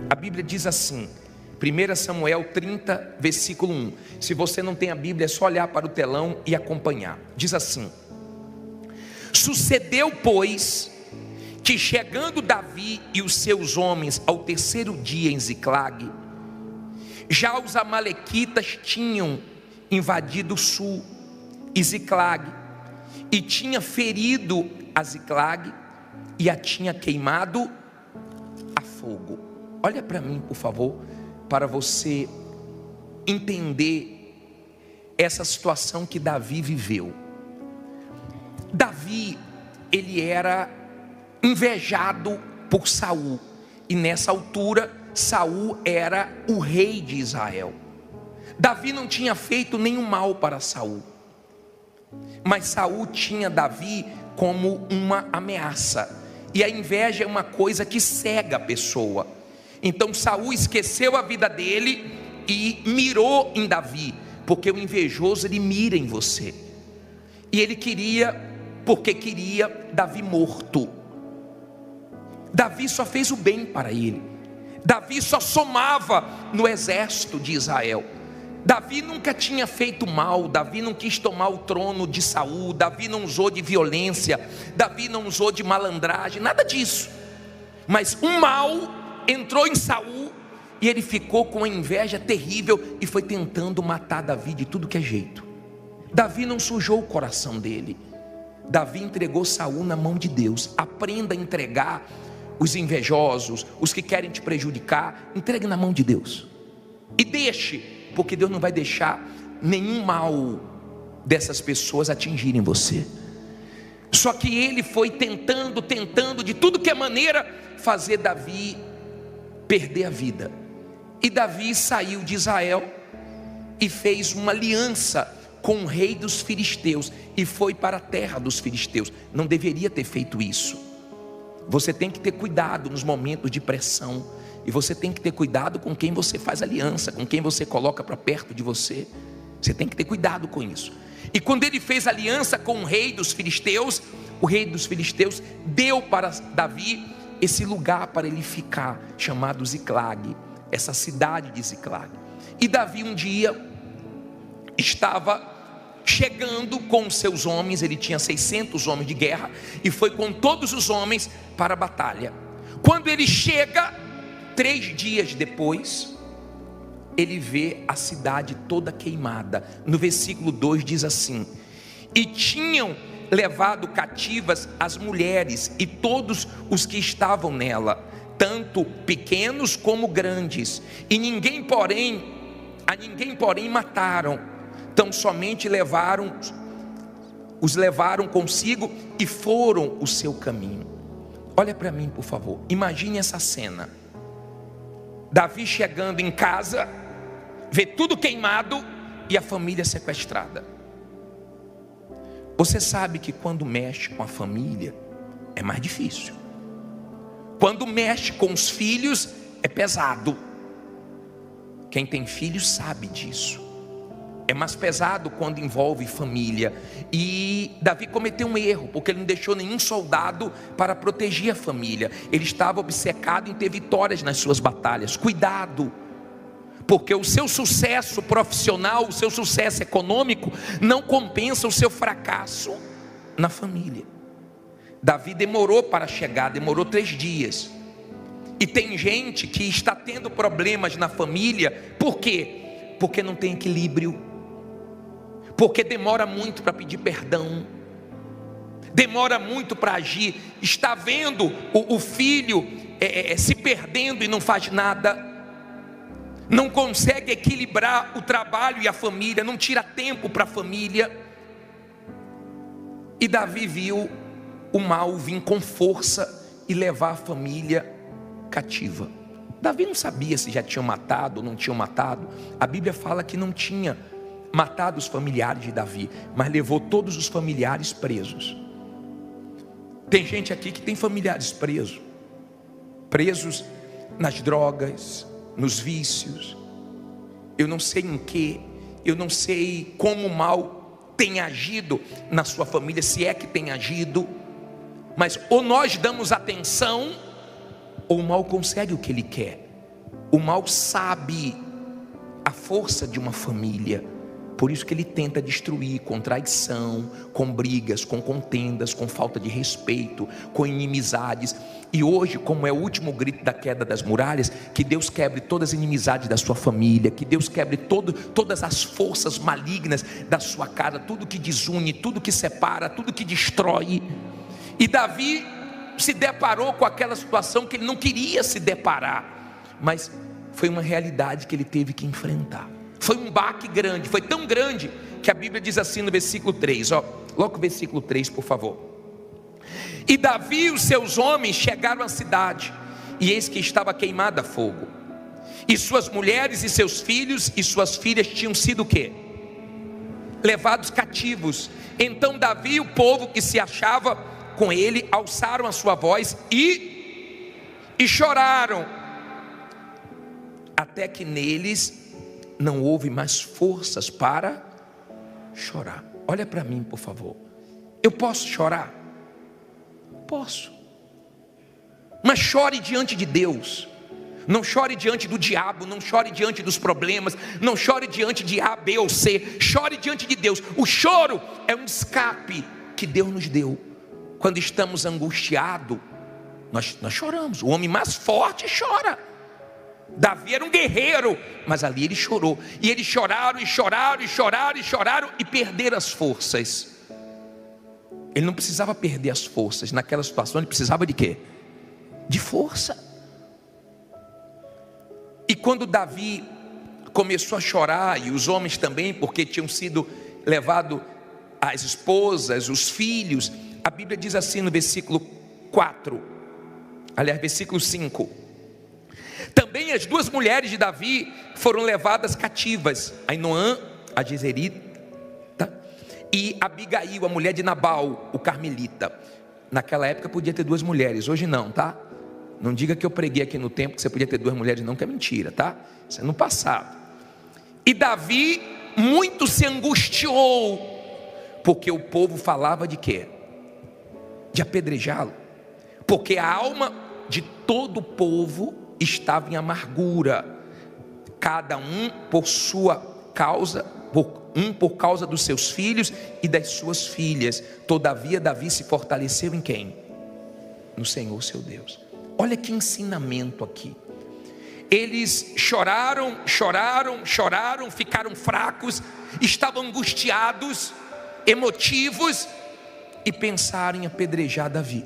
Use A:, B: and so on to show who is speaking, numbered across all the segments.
A: A Bíblia diz assim, 1 Samuel 30, versículo 1. Se você não tem a Bíblia, é só olhar para o telão e acompanhar. Diz assim: sucedeu, pois, que chegando Davi e os seus homens ao terceiro dia em Ziclague, já os amalequitas tinham invadido o sul e Ziclague, e tinha ferido a Ziclague e a tinha queimado a fogo. Olha para mim, por favor, para você entender essa situação que Davi viveu. Davi, ele era invejado por Saul, e nessa altura Saul era o rei de Israel. Davi não tinha feito nenhum mal para Saul, mas Saul tinha Davi como uma ameaça, e a inveja é uma coisa que cega a pessoa. Então Saul esqueceu a vida dele e mirou em Davi, porque o invejoso ele mira em você, e ele queria, porque queria Davi morto. Davi só fez o bem para ele, Davi só somava no exército de Israel. Davi nunca tinha feito mal, Davi não quis tomar o trono de Saul, Davi não usou de violência, Davi não usou de malandragem, nada disso. Mas o mal entrou em Saul e ele ficou com uma inveja terrível e foi tentando matar Davi de tudo que é jeito. Davi não sujou o coração dele, Davi entregou Saul na mão de Deus. Aprenda a entregar os invejosos, os que querem te prejudicar, entregue na mão de Deus e deixe, porque Deus não vai deixar nenhum mal dessas pessoas atingirem você. Só que ele foi tentando de tudo que é maneira fazer Davi perder a vida. E Davi saiu de Israel e fez uma aliança com o rei dos filisteus e foi para a terra dos filisteus. Não deveria ter feito isso. Você tem que ter cuidado nos momentos de pressão, e você tem que ter cuidado com quem você faz aliança, com quem você coloca para perto de você. Você tem que ter cuidado com isso. E quando ele fez aliança com o rei dos filisteus, o rei dos filisteus deu para Davi esse lugar para ele ficar, chamado Ziclague, essa cidade de Ziclague. E Davi um dia estava chegando com os seus homens, ele tinha 600 homens de guerra, e foi com todos os homens para a batalha. Quando ele chega, 3 dias depois, ele vê a cidade toda queimada. No versículo 2 diz assim: e tinham levado cativas as mulheres e todos os que estavam nela, tanto pequenos como grandes, e a ninguém porém mataram, tão somente os levaram consigo e foram o seu caminho. Olha para mim, por favor, imagine essa cena. Davi chegando em casa, vê tudo queimado e a família sequestrada. Você sabe que quando mexe com a família é mais difícil. Quando mexe com os filhos é pesado. Quem tem filhos sabe disso. É mais pesado quando envolve família. E Davi cometeu um erro, porque ele não deixou nenhum soldado para proteger a família. Ele estava obcecado em ter vitórias nas suas batalhas. Cuidado, porque o seu sucesso profissional, o seu sucesso econômico não compensa o seu fracasso na família. Davi demorou para chegar, demorou 3 dias. E tem gente que está tendo problemas na família. Por quê? Porque não tem equilíbrio, porque demora muito para pedir perdão, demora muito para agir. Está vendo o filho se perdendo e não faz nada, não consegue equilibrar o trabalho e a família, não tira tempo para a família. E Davi viu o mal vir com força e levar a família cativa. Davi não sabia se já tinham matado ou não tinham matado. A Bíblia fala que não tinha matado os familiares de Davi, mas levou todos os familiares presos. Tem gente aqui que tem familiares presos nas drogas, nos vícios. Eu não sei em que, eu não sei como o mal tem agido na sua família, se é que tem agido, mas ou nós damos atenção, ou o mal consegue o que ele quer. O mal sabe a força de uma família. Por isso que ele tenta destruir com traição, com brigas, com contendas, com falta de respeito, com inimizades. E hoje, como é o último grito da queda das muralhas, que Deus quebre todas as inimizades da sua família, que Deus quebre todas as forças malignas da sua casa, tudo que desune, tudo que separa, tudo que destrói. E Davi se deparou com aquela situação que ele não queria se deparar, mas foi uma realidade que ele teve que enfrentar. Foi um baque grande, foi tão grande que a Bíblia diz assim no versículo 3, logo o versículo 3, por favor. E Davi e os seus homens chegaram à cidade, e eis que estava queimada a fogo, e suas mulheres e seus filhos e suas filhas tinham sido o quê? Levados cativos. Então Davi e o povo que se achava com ele alçaram a sua voz e choraram, até que neles não houve mais forças para chorar. Olha para mim, por favor. Eu posso chorar? Posso. Mas chore diante de Deus. Não chore diante do diabo, não chore diante dos problemas, não chore diante de A, B ou C. Chore diante de Deus. O choro é um escape que Deus nos deu. Quando estamos angustiados, nós choramos. O homem mais forte chora. Davi era um guerreiro, mas ali ele chorou. E eles choraram e choraram e choraram e choraram e perderam as forças. Ele não precisava perder as forças. Naquela situação ele precisava de quê? De força. E quando Davi começou a chorar, e os homens também, porque tinham sido levados as esposas, os filhos, a Bíblia diz assim no versículo 4, aliás, versículo 5: também as duas mulheres de Davi foram levadas cativas, Ainoã, a Jezerita, e Abigail, a mulher de Nabal, o carmelita. Naquela época podia ter duas mulheres, hoje não, tá? Não diga que eu preguei aqui no tempo que você podia ter duas mulheres, não, que é mentira, tá? Isso é no passado. E Davi muito se angustiou, porque o povo falava de quê? De apedrejá-lo, porque a alma de todo o povo estava em amargura, cada um por sua causa, por causa dos seus filhos e das suas filhas. Todavia Davi se fortaleceu em quem? No Senhor seu Deus. Olha que ensinamento aqui. Eles choraram, ficaram fracos, estavam angustiados, emotivos, e pensaram em apedrejar Davi.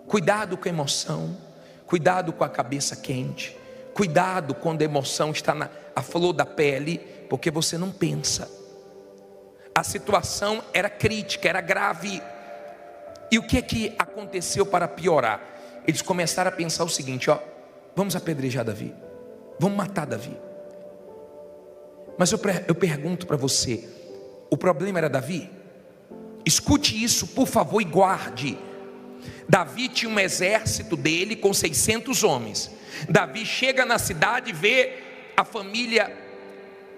A: Cuidado com a emoção, cuidado com a cabeça quente, cuidado quando a emoção está a flor da pele, porque você não pensa. A situação era crítica, era grave. E o que aconteceu para piorar? Eles começaram a pensar o seguinte: vamos apedrejar Davi, vamos matar Davi. Mas eu pergunto para você, o problema era Davi? Escute isso, por favor, e guarde. Davi tinha um exército dele com 600 homens. Davi chega na cidade, vê a família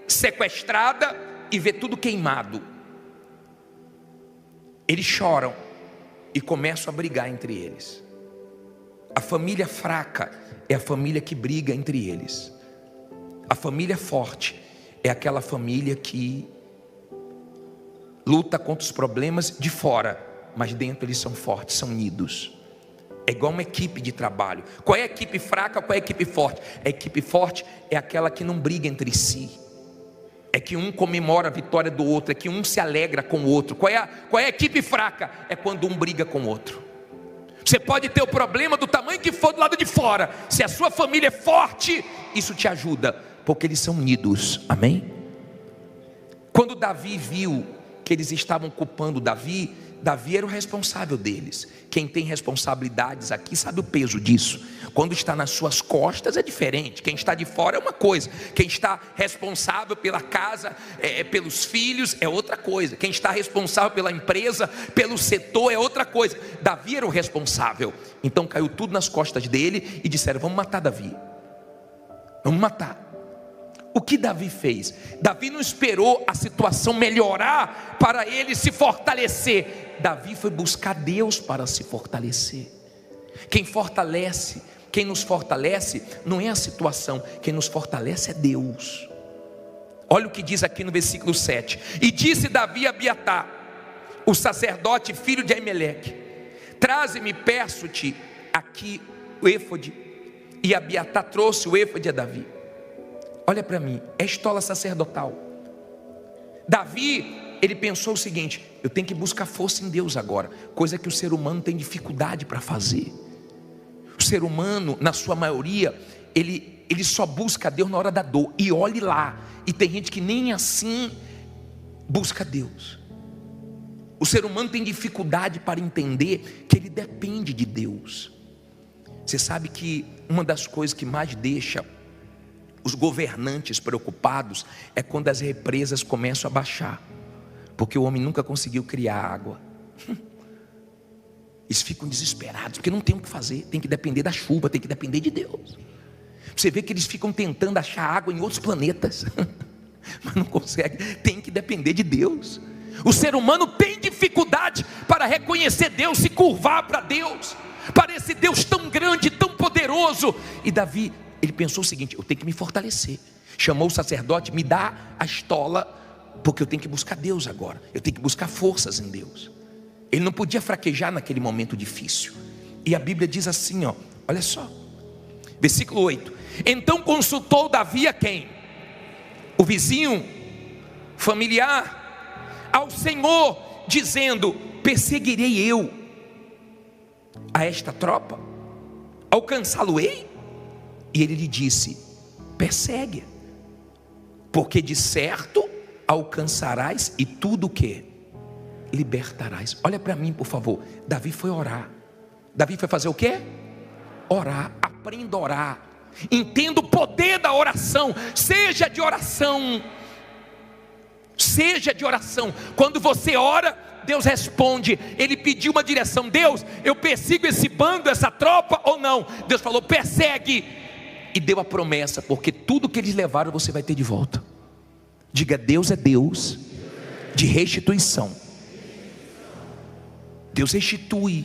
A: sequestrada e vê tudo queimado. Eles choram e começam a brigar entre eles. A família fraca é a família que briga entre eles. A família forte é aquela família que luta contra os problemas de fora, mas dentro eles são fortes, são unidos. É igual uma equipe de trabalho. Qual é a equipe fraca, qual é a equipe forte? A equipe forte é aquela que não briga entre si, é que um comemora a vitória do outro, é que um se alegra com o outro. Qual é a equipe fraca? É quando um briga com o outro. Você pode ter o problema do tamanho que for do lado de fora, se a sua família é forte, isso te ajuda, porque eles são unidos, amém? Quando Davi viu que eles estavam culpando Davi era o responsável deles. Quem tem responsabilidades aqui sabe o peso disso. Quando está nas suas costas é diferente. Quem está de fora é uma coisa. Quem está responsável pela casa, pelos filhos, é outra coisa. Quem está responsável pela empresa, pelo setor, é outra coisa. Davi era o responsável. Então caiu tudo nas costas dele e disseram: vamos matar Davi, vamos matar. O que Davi fez? Davi não esperou a situação melhorar para ele se fortalecer. Davi foi buscar Deus para se fortalecer. Quem fortalece, quem nos fortalece não é a situação, quem nos fortalece é Deus. Olha o que diz aqui no versículo 7. E disse Davi a Abiatar, o sacerdote, filho de Aimeleque: traze-me, peço-te, aqui o éfode. E Abiatar trouxe o éfode a Davi. Olha para mim, é estola sacerdotal. Davi, ele pensou o seguinte: eu tenho que buscar força em Deus agora, coisa que o ser humano tem dificuldade para fazer. O ser humano, na sua maioria, ele só busca Deus na hora da dor, e olhe lá, e tem gente que nem assim busca Deus. O ser humano tem dificuldade para entender que ele depende de Deus. Você sabe que uma das coisas que mais deixa os governantes preocupados é quando as represas começam a baixar, porque o homem nunca conseguiu criar água. Eles ficam desesperados, porque não tem o que fazer, tem que depender da chuva, tem que depender de Deus. Você vê que eles ficam tentando achar água em outros planetas, mas não conseguem, tem que depender de Deus. O ser humano tem dificuldade para reconhecer Deus, se curvar para Deus, para esse Deus tão grande, tão poderoso. E Davi, ele pensou o seguinte: eu tenho que me fortalecer. Chamou o sacerdote: me dá a estola, porque eu tenho que buscar Deus agora, eu tenho que buscar forças em Deus. Ele não podia fraquejar naquele momento difícil. E a Bíblia diz assim, ó, olha só, versículo 8: então consultou Davi a quem? O vizinho, familiar, ao Senhor, dizendo: perseguirei eu a esta tropa? Alcançá-lo-ei? E ele lhe disse: persegue, porque de certo alcançarás, e tudo o que? Libertarás. Olha para mim, por favor. Davi foi orar. Davi foi fazer o quê? Orar. Aprenda a orar. Entenda o poder da oração. Seja de oração. Seja de oração. Quando você ora, Deus responde. Ele pediu uma direção: Deus, eu persigo esse bando, essa tropa ou não? Deus falou: persegue. E deu a promessa, porque tudo que eles levaram você vai ter de volta. Diga: Deus é Deus de restituição. Deus restitui.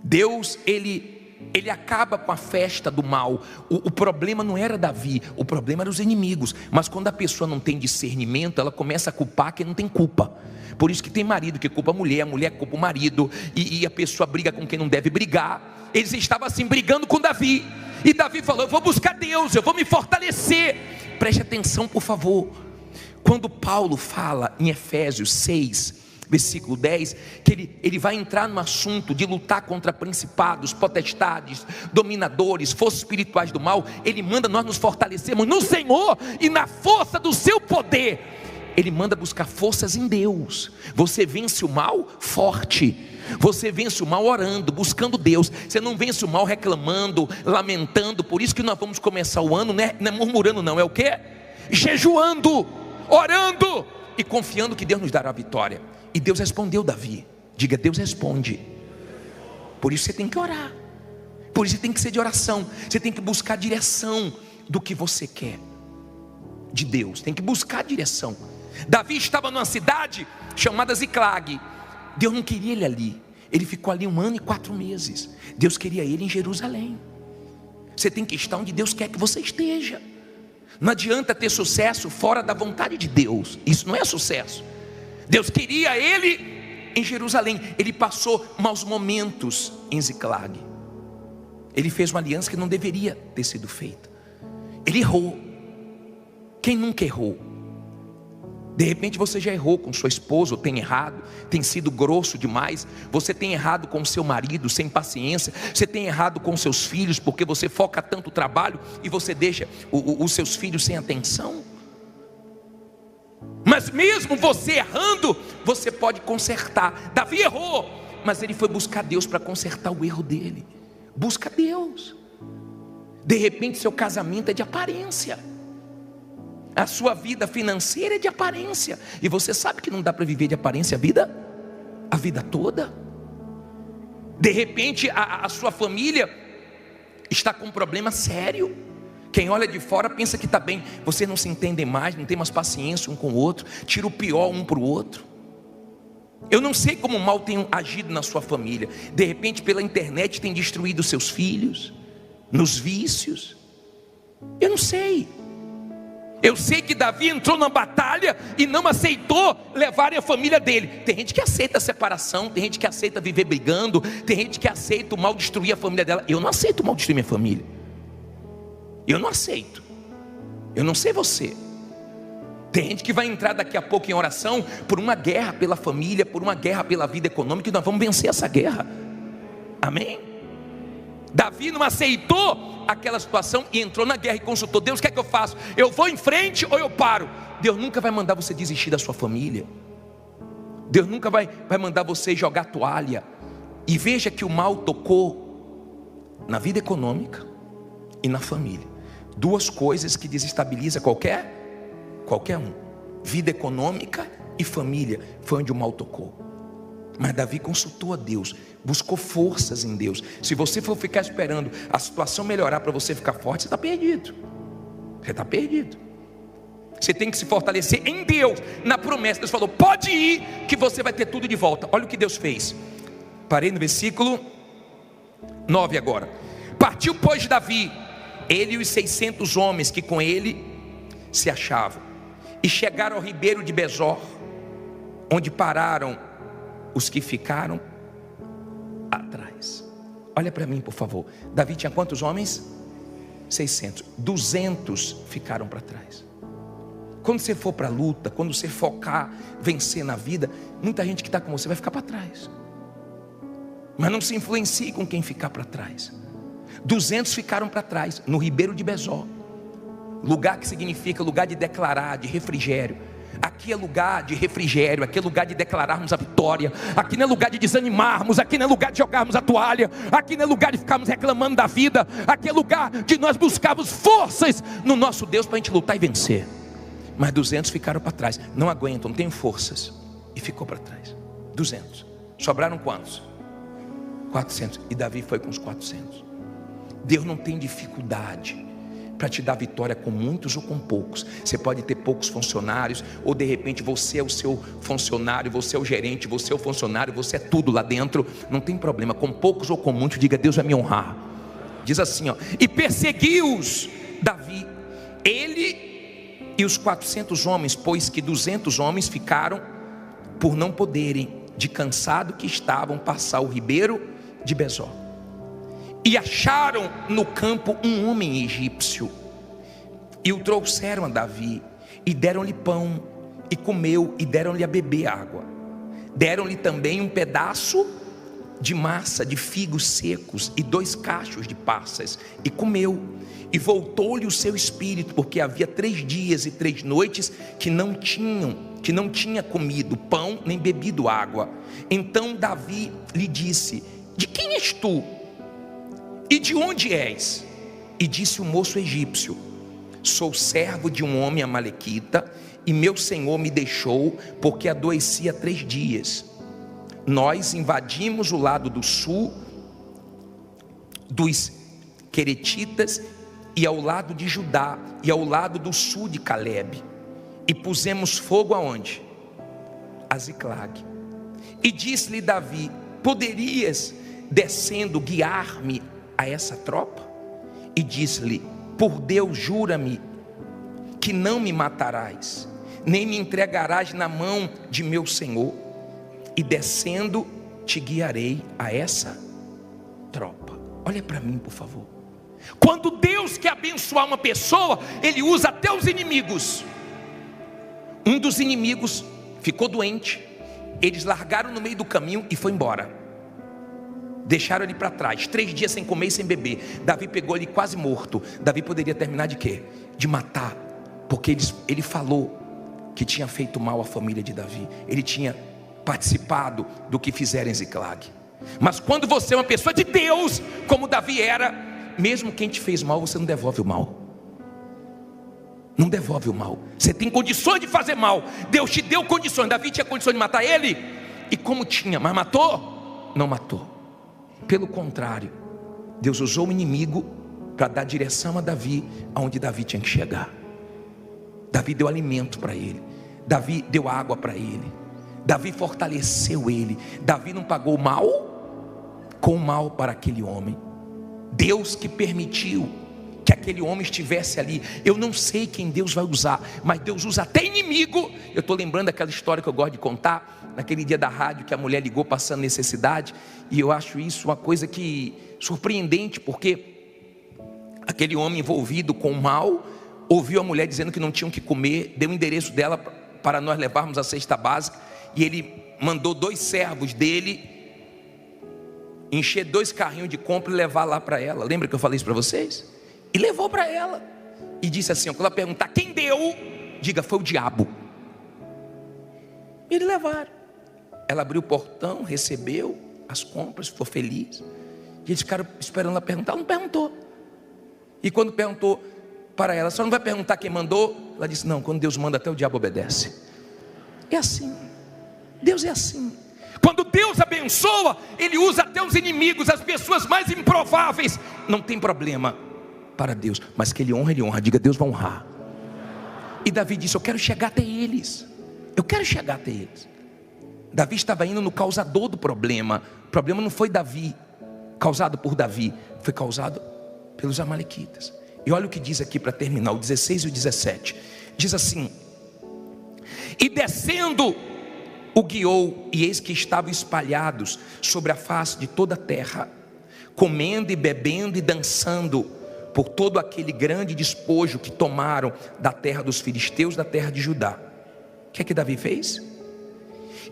A: Deus, ele acaba com a festa do mal. O problema não era Davi, o problema eram os inimigos. Mas quando a pessoa não tem discernimento, ela começa a culpar quem não tem culpa. Por isso que tem marido que culpa a mulher culpa o marido, e a pessoa briga com quem não deve brigar. Eles estavam assim brigando com Davi, e Davi falou: eu vou buscar Deus, eu vou me fortalecer. Preste atenção, por favor. Quando Paulo fala em Efésios 6, versículo 10, que ele vai entrar no assunto de lutar contra principados, potestades, dominadores, forças espirituais do mal, ele manda nós nos fortalecermos no Senhor e na força do seu poder. Ele manda buscar forças em Deus. Você vence o mal forte. Você vence o mal orando, buscando Deus. Você não vence o mal reclamando, lamentando. Por isso que nós vamos começar o ano, né? Não é murmurando não, é o quê? Jejuando, orando e confiando que Deus nos dará a vitória. E Deus respondeu Davi. Diga: Deus responde. Por isso você tem que orar. Por isso você tem que ser de oração. Você tem que buscar a direção do que você quer de Deus. Tem que buscar a direção. Davi estava numa cidade chamada Ziclag. Deus não queria ele ali. Ele ficou ali 1 ano e 4 meses. Deus queria ele em Jerusalém. Você tem que estar onde Deus quer que você esteja. Não adianta ter sucesso fora da vontade de Deus. Isso não é sucesso. Deus queria ele em Jerusalém. Ele passou maus momentos em Ziclag. Ele fez uma aliança que não deveria ter sido feita. Ele errou. Quem nunca errou? De repente você já errou com sua esposa, ou tem errado, tem sido grosso demais. Você tem errado com o seu marido, sem paciência. Você tem errado com seus filhos, porque você foca tanto no trabalho e você deixa os seus filhos sem atenção. Mas mesmo você errando, você pode consertar. Davi errou, mas ele foi buscar Deus para consertar o erro dele. Busca Deus. De repente seu casamento é de aparência, a sua vida financeira é de aparência, e você sabe que não dá para viver de aparência a vida toda. De repente a sua família está com um problema sério. Quem olha de fora pensa que está bem. Vocês não se entendem mais, não tem mais paciência um com o outro, tira o pior um para o outro. Eu não sei como o mal tem agido na sua família. De repente pela internet tem destruído seus filhos, nos vícios. Eu não sei. Eu sei que Davi entrou numa batalha e não aceitou levar a família dele. Tem gente que aceita a separação, tem gente que aceita viver brigando, tem gente que aceita o mal destruir a família dela. Eu não aceito o mal destruir minha família. Eu não aceito. Eu não sei você. Tem gente que vai entrar daqui a pouco em oração por uma guerra pela família, por uma guerra pela vida econômica, e nós vamos vencer essa guerra. Amém? Davi não aceitou aquela situação e entrou na guerra e consultou: Deus, o que é que eu faço? Eu vou em frente ou eu paro? Deus nunca vai mandar você desistir da sua família. Deus nunca vai mandar você jogar toalha. E veja que o mal tocou na vida econômica e na família. Duas coisas que desestabilizam qualquer um. Vida econômica e família foi onde o mal tocou. Mas Davi consultou a Deus, buscou forças em Deus. Se você for ficar esperando a situação melhorar para você ficar forte, você está perdido. Você está perdido. Você tem que se fortalecer em Deus, na promessa. Deus falou: pode ir que você vai ter tudo de volta. Olha o que Deus fez. Parei no versículo 9 agora. Partiu pois Davi, ele e os 600 homens que com ele se achavam, e chegaram ao ribeiro de Besor, onde pararam os que ficaram atrás. Olha para mim, por favor. Davi tinha quantos homens? 600. 200 ficaram para trás. Quando você for para a luta, quando você focar, vencer na vida, muita gente que está com você vai ficar para trás. Mas não se influencie com quem ficar para trás. 200 ficaram para trás, no ribeiro de Besor. Lugar que significa lugar de declarar, de refrigério. Aqui é lugar de refrigério, aqui é lugar de declararmos a vitória. Aqui não é lugar de desanimarmos, aqui não é lugar de jogarmos a toalha, aqui não é lugar de ficarmos reclamando da vida. Aqui é lugar de nós buscarmos forças no nosso Deus para a gente lutar e vencer. Mas 200 ficaram para trás, não aguentam, não tem forças, e ficou para trás. 200, sobraram quantos? 400, e Davi foi com os 400. Deus não tem dificuldade para te dar vitória com muitos ou com poucos. Você pode ter poucos funcionários, ou de repente você é o seu funcionário, você é o gerente, você é o funcionário, você é tudo lá dentro. Não tem problema, com poucos ou com muitos, diga: Deus vai me honrar. Diz assim, ó: e perseguiu-os Davi, ele e os 400 homens, pois que 200 homens ficaram por não poderem, de cansado que estavam, passar o ribeiro de Besor. E acharam no campo um homem egípcio, e o trouxeram a Davi, e deram-lhe pão, e comeu, e deram-lhe a beber água. Deram-lhe também um pedaço de massa de figos secos, e 2 cachos de passas, e comeu. E voltou-lhe o seu espírito, porque havia 3 dias e 3 noites que não tinha comido pão, nem bebido água. Então Davi lhe disse: de quem és tu? E de onde és? E disse o moço egípcio: sou servo de um homem amalequita, e meu senhor me deixou, porque adoeci há 3 dias. Nós invadimos o lado do sul dos Queretitas, e ao lado de Judá, e ao lado do sul de Calebe, e pusemos fogo aonde? A Ziclag. E disse-lhe Davi: poderias, descendo, guiar-me a essa tropa? E disse-lhe: por Deus, jura-me que não me matarás, nem me entregarás na mão de meu senhor, e descendo te guiarei a essa tropa. Olha para mim, por favor. Quando Deus quer abençoar uma pessoa, Ele usa até os inimigos. Um dos inimigos ficou doente, eles largaram no meio do caminho e foi embora. Deixaram ele para trás, 3 dias sem comer e sem beber. Davi pegou ele quase morto. Davi poderia terminar de quê? De matar, porque ele falou que tinha feito mal à família de Davi. Ele tinha participado do que fizeram em Ziclag. Mas quando você é uma pessoa de Deus, como Davi era, mesmo quem te fez mal, você não devolve o mal. Não devolve o mal. Você tem condições de fazer mal. Deus te deu condições. Davi tinha condições de matar ele, e como tinha, mas matou? Não matou. Pelo contrário, Deus usou o inimigo para dar direção a Davi, aonde Davi tinha que chegar. Davi deu alimento para ele, Davi deu água para ele, Davi fortaleceu ele. Davi não pagou mal com mal para aquele homem. Deus que permitiu que aquele homem estivesse ali. Eu não sei quem Deus vai usar, mas Deus usa até inimigo. Eu estou lembrando daquela história que eu gosto de contar, naquele dia da rádio que a mulher ligou passando necessidade, e eu acho isso uma coisa que surpreendente, porque aquele homem envolvido com o mal ouviu a mulher dizendo que não tinham que comer, deu o endereço dela para nós levarmos a cesta básica, e ele mandou 2 servos dele encher 2 carrinhos de compra e levar lá para ela. Lembra que eu falei isso para vocês? E levou para ela e disse assim, quando ela perguntar quem deu, diga, foi o diabo. E eles levaram. Ela abriu o portão, recebeu as compras, ficou feliz, e eles ficaram esperando ela perguntar. Ela não perguntou. E quando perguntou para ela, só não vai perguntar quem mandou? Ela disse, não, quando Deus manda até o diabo obedece. É assim, Deus é assim. Quando Deus abençoa, Ele usa até os inimigos, as pessoas mais improváveis. Não tem problema para Deus, mas que Ele honra, diga, Deus vai honrar. E Davi disse, eu quero chegar até eles. Eu quero chegar até eles. Davi estava indo no causador do problema. O problema não foi Davi, causado por Davi, foi causado pelos amalequitas. E olha o que diz aqui para terminar, o 16 e o 17. Diz assim, e descendo o guiou, e eis que estavam espalhados sobre a face de toda a terra, comendo e bebendo e dançando, por todo aquele grande despojo que tomaram da terra dos filisteus, da terra de Judá. O que é que Davi fez?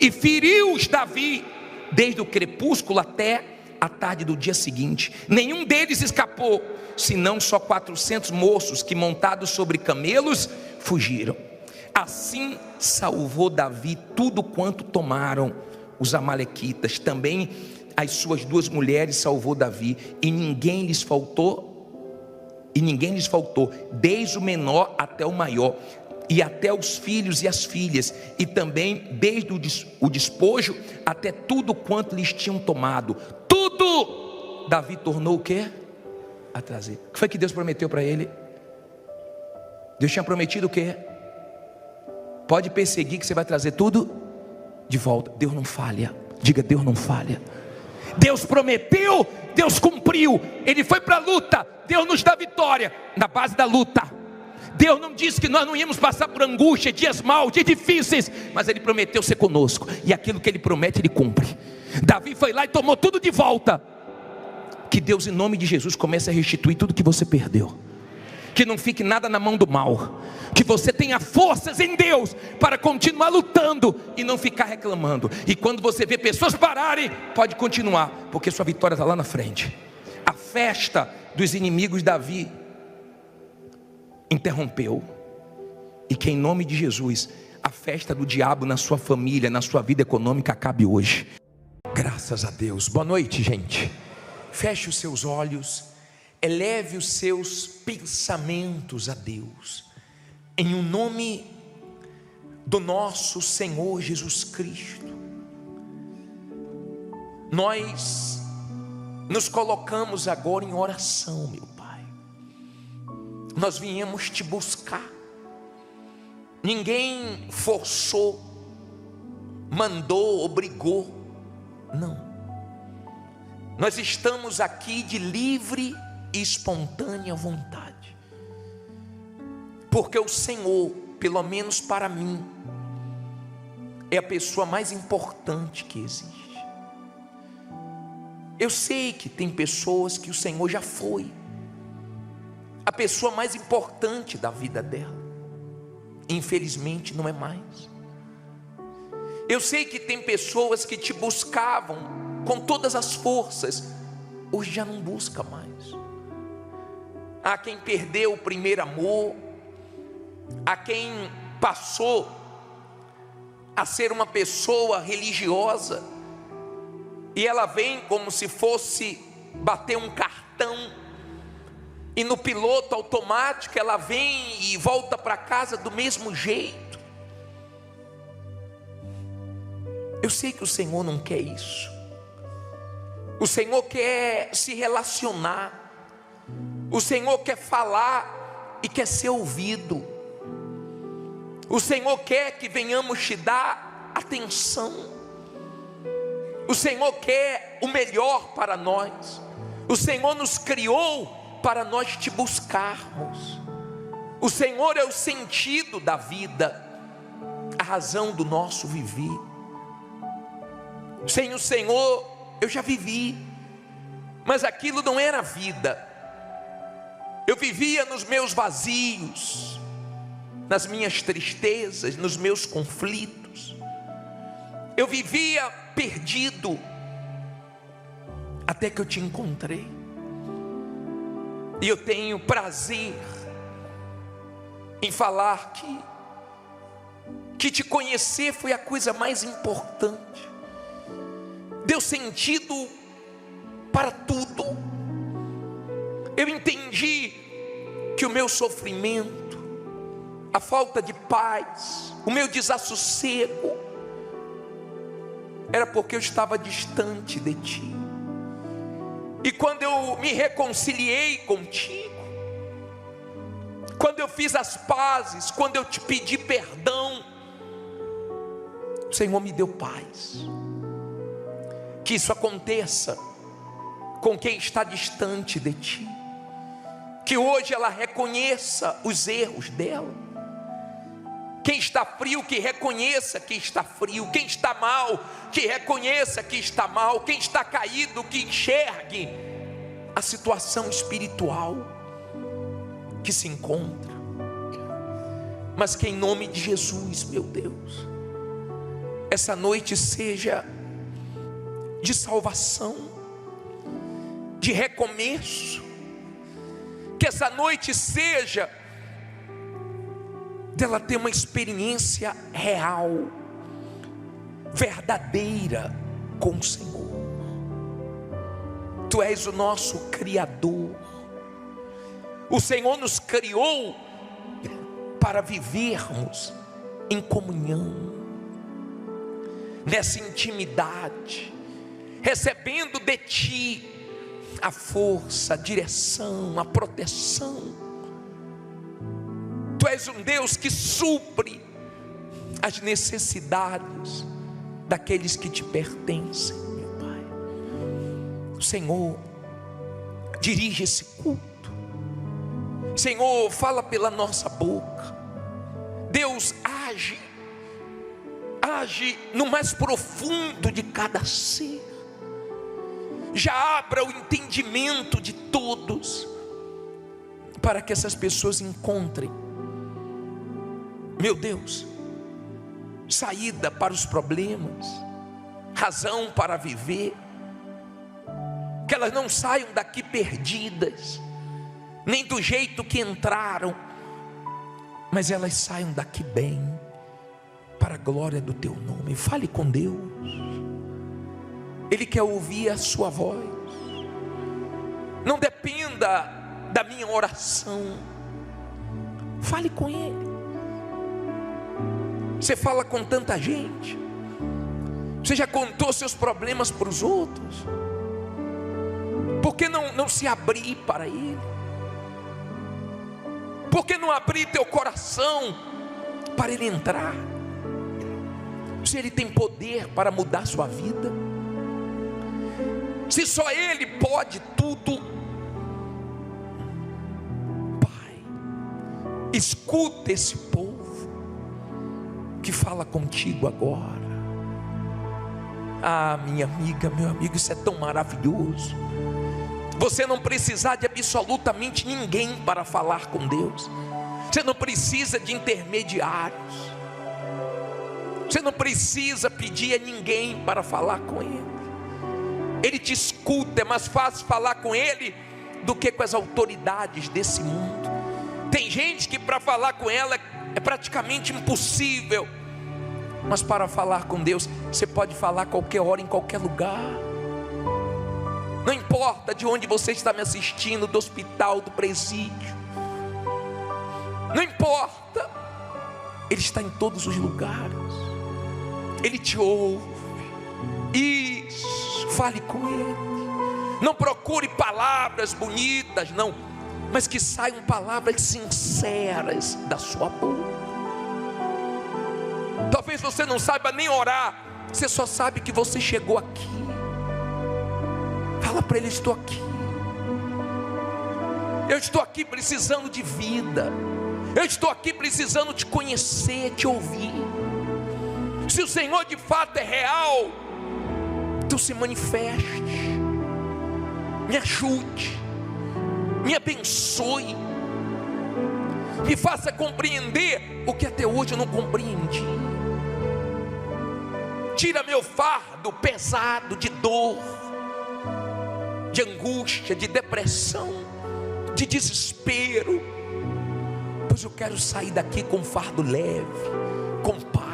A: E feriu-os Davi desde o crepúsculo até a tarde do dia seguinte. Nenhum deles escapou, senão só 400 moços que, montados sobre camelos, fugiram. Assim salvou Davi tudo quanto tomaram os amalequitas. Também as suas 2 mulheres salvou Davi, e ninguém lhes faltou, desde o menor até o maior, e até os filhos e as filhas, e também desde o despojo até tudo quanto lhes tinham tomado. Tudo Davi tornou o quê? A trazer. O que foi que Deus prometeu para ele? Deus tinha prometido o quê? Pode perseguir que você vai trazer tudo de volta. Deus não falha. Diga, Deus não falha. Deus prometeu, Deus cumpriu. Ele foi para a luta, Deus nos dá vitória na base da luta. Deus não disse que nós não íamos passar por angústia, dias maus, dias difíceis, mas Ele prometeu ser conosco, e aquilo que Ele promete, Ele cumpre. Davi foi lá e tomou tudo de volta. Que Deus, em nome de Jesus, comece a restituir tudo que você perdeu. Que não fique nada na mão do mal. Que você tenha forças em Deus para continuar lutando e não ficar reclamando. E quando você vê pessoas pararem, pode continuar, porque sua vitória está lá na frente. A festa dos inimigos Davi interrompeu. E que em nome de Jesus, a festa do diabo na sua família, na sua vida econômica, acabe hoje. Graças a Deus. Boa noite, gente. Feche os seus olhos. Eleve os seus pensamentos a Deus, em o nome do nosso Senhor Jesus Cristo. Nós nos colocamos agora em oração, meu Pai. Nós viemos te buscar. Ninguém forçou, mandou, obrigou. Não. Nós estamos aqui de livre e espontânea vontade, porque o Senhor, pelo menos para mim, é a pessoa mais importante que existe. Eu sei que tem pessoas que o Senhor já foi a pessoa mais importante da vida dela, infelizmente não é mais. Eu sei que tem pessoas que te buscavam com todas as forças, hoje já não busca mais. Há quem perdeu o primeiro amor, há quem passou a ser uma pessoa religiosa, e ela vem como se fosse bater um cartão, e no piloto automático ela vem e volta para casa do mesmo jeito. Eu sei que o Senhor não quer isso. O Senhor quer se relacionar. O Senhor quer falar e quer ser ouvido. O Senhor quer que venhamos te dar atenção. O Senhor quer o melhor para nós. O Senhor nos criou para nós te buscarmos. O Senhor é o sentido da vida, a razão do nosso viver. Sem o Senhor eu já vivi, mas aquilo não era vida. Eu vivia nos meus vazios, nas minhas tristezas, nos meus conflitos. Eu vivia perdido, até que eu te encontrei. E eu tenho prazer em falar que te conhecer foi a coisa mais importante. Deu sentido para tudo. Eu entendi que o meu sofrimento, a falta de paz, o meu desassossego, era porque eu estava distante de ti. E quando eu me reconciliei contigo, quando eu fiz as pazes, quando eu te pedi perdão, o Senhor me deu paz. Que isso aconteça com quem está distante de ti. Que hoje ela reconheça os erros dela. Quem está frio, que reconheça que está frio. Quem está mal, que reconheça que está mal. Quem está caído, que enxergue a situação espiritual que se encontra. Mas que em nome de Jesus, meu Deus, essa noite seja de salvação, de recomeço. Que essa noite seja dela ter uma experiência real, verdadeira com o Senhor. Tu és o nosso Criador. O Senhor nos criou para vivermos em comunhão, nessa intimidade, recebendo de ti a força, a direção, a proteção. Tu és um Deus que supre as necessidades daqueles que te pertencem, meu Pai. O Senhor dirige esse culto. Senhor, fala pela nossa boca. Deus, age no mais profundo de cada ser. Já abra o entendimento de todos, para que essas pessoas encontrem, meu Deus, saída para os problemas, razão para viver. Que elas não saiam daqui perdidas, nem do jeito que entraram, mas elas saiam daqui bem, para a glória do teu nome. Fale com Deus. Ele quer ouvir a sua voz. Não dependa da minha oração. Fale com Ele. Você fala com tanta gente. Você já contou seus problemas para os outros. Por que não se abrir para Ele? Por que não abrir teu coração para Ele entrar? Se Ele tem poder para mudar sua vida, se só Ele pode tudo, Pai, escuta esse povo que fala contigo agora. Ah, minha amiga, meu amigo, isso é tão maravilhoso. Você não precisar de absolutamente ninguém para falar com Deus. Você não precisa de intermediários. Você não precisa pedir a ninguém para falar com Ele. Ele te escuta. É mais fácil falar com Ele do que com as autoridades desse mundo. Tem gente que para falar com ela é praticamente impossível. Mas para falar com Deus, você pode falar a qualquer hora, em qualquer lugar. Não importa de onde você está me assistindo, do hospital, do presídio. Não importa. Ele está em todos os lugares. Ele te ouve. Isso, fale com Ele. Não procure palavras bonitas, não, mas que saiam palavras sinceras da sua boca. Talvez você não saiba nem orar, você só sabe que você chegou aqui. Fala para Ele: estou aqui. Eu estou aqui precisando de vida. Eu estou aqui precisando te conhecer, te ouvir. Se o Senhor de fato é real, então se manifeste, me ajude, me abençoe, me faça compreender o que até hoje eu não compreendi. Tira meu fardo pesado de dor, de angústia, de depressão, de desespero, pois eu quero sair daqui com um fardo leve, com paz.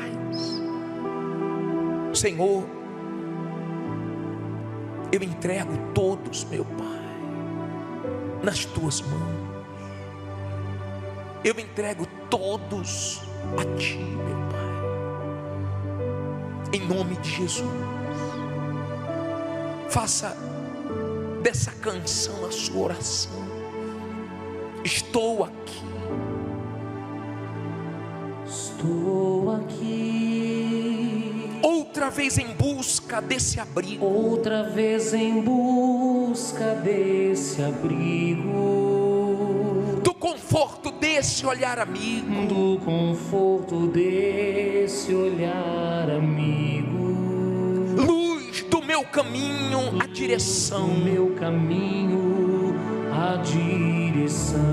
A: Senhor, eu entrego todos, meu Pai, nas tuas mãos. Eu entrego todos a ti, meu Pai, em nome de Jesus. Faça dessa canção a sua oração. Estou aqui.
B: Estou aqui.
A: Outra vez em busca desse abrigo.
B: Outra vez em busca desse abrigo.
A: Do conforto desse olhar amigo.
B: Do conforto desse olhar amigo.
A: Luz do meu caminho, a direção.
B: Do meu caminho, a direção.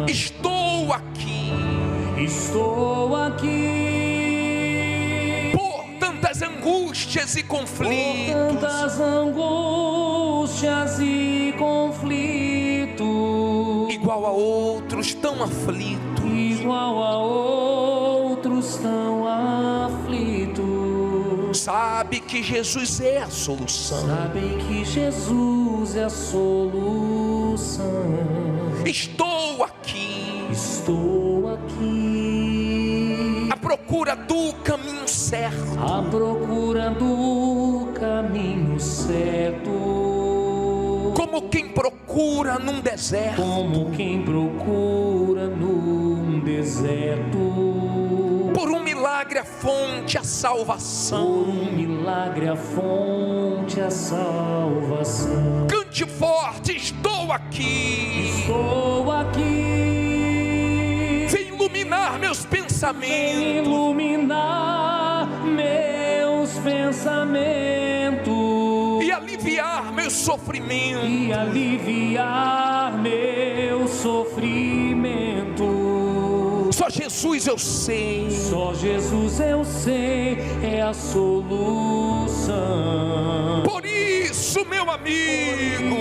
A: Estou aqui.
B: Estou aqui.
A: Por tantas angústias e conflitos.
B: Por tantas angústias e conflitos.
A: Igual a outros tão aflitos.
B: Igual a outros tão aflitos.
A: Sabe que Jesus é a solução.
B: Sabem que Jesus é a solução.
A: Estou aqui.
B: Estou aqui.
A: À procura do caminho certo.
B: À procura do caminho certo.
A: Como quem procura num deserto.
B: Como quem procura num deserto.
A: Por um milagre a fonte, a salvação.
B: Por um milagre a fonte, a salvação.
A: Cante forte: estou aqui.
B: Estou aqui.
A: Vem iluminar meus
B: Vem
A: pensamentos.
B: iluminar meus pensamentos.
A: E aliviar meus sofrimentos.
B: E aliviar meu sofrimento.
A: Só Jesus eu sei.
B: Só Jesus eu sei é a solução.
A: Por isso, meu amigo,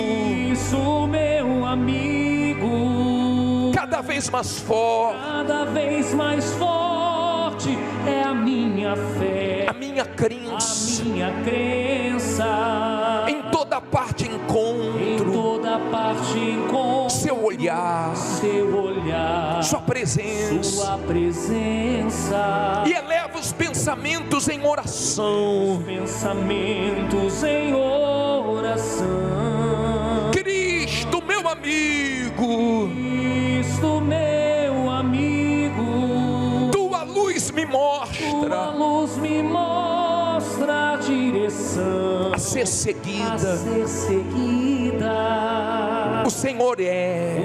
B: Isso, meu amigo,
A: cada vez mais forte,
B: cada vez mais forte é a minha fé,
A: a minha
B: a
A: crença.
B: minha crença.
A: Em toda parte
B: Em
A: encontro
B: toda parte encontro
A: seu olhar,
B: seu olhar,
A: sua presença.
B: sua presença.
A: E eleva os pensamentos em oração.
B: Pensamentos em oração.
A: Cristo, meu amigo,
B: Cristo, meu amigo,
A: tua luz me
B: tua
A: mostra
B: luz me mostra a direção
A: a ser
B: a
A: seguida.
B: ser seguida.
A: O Senhor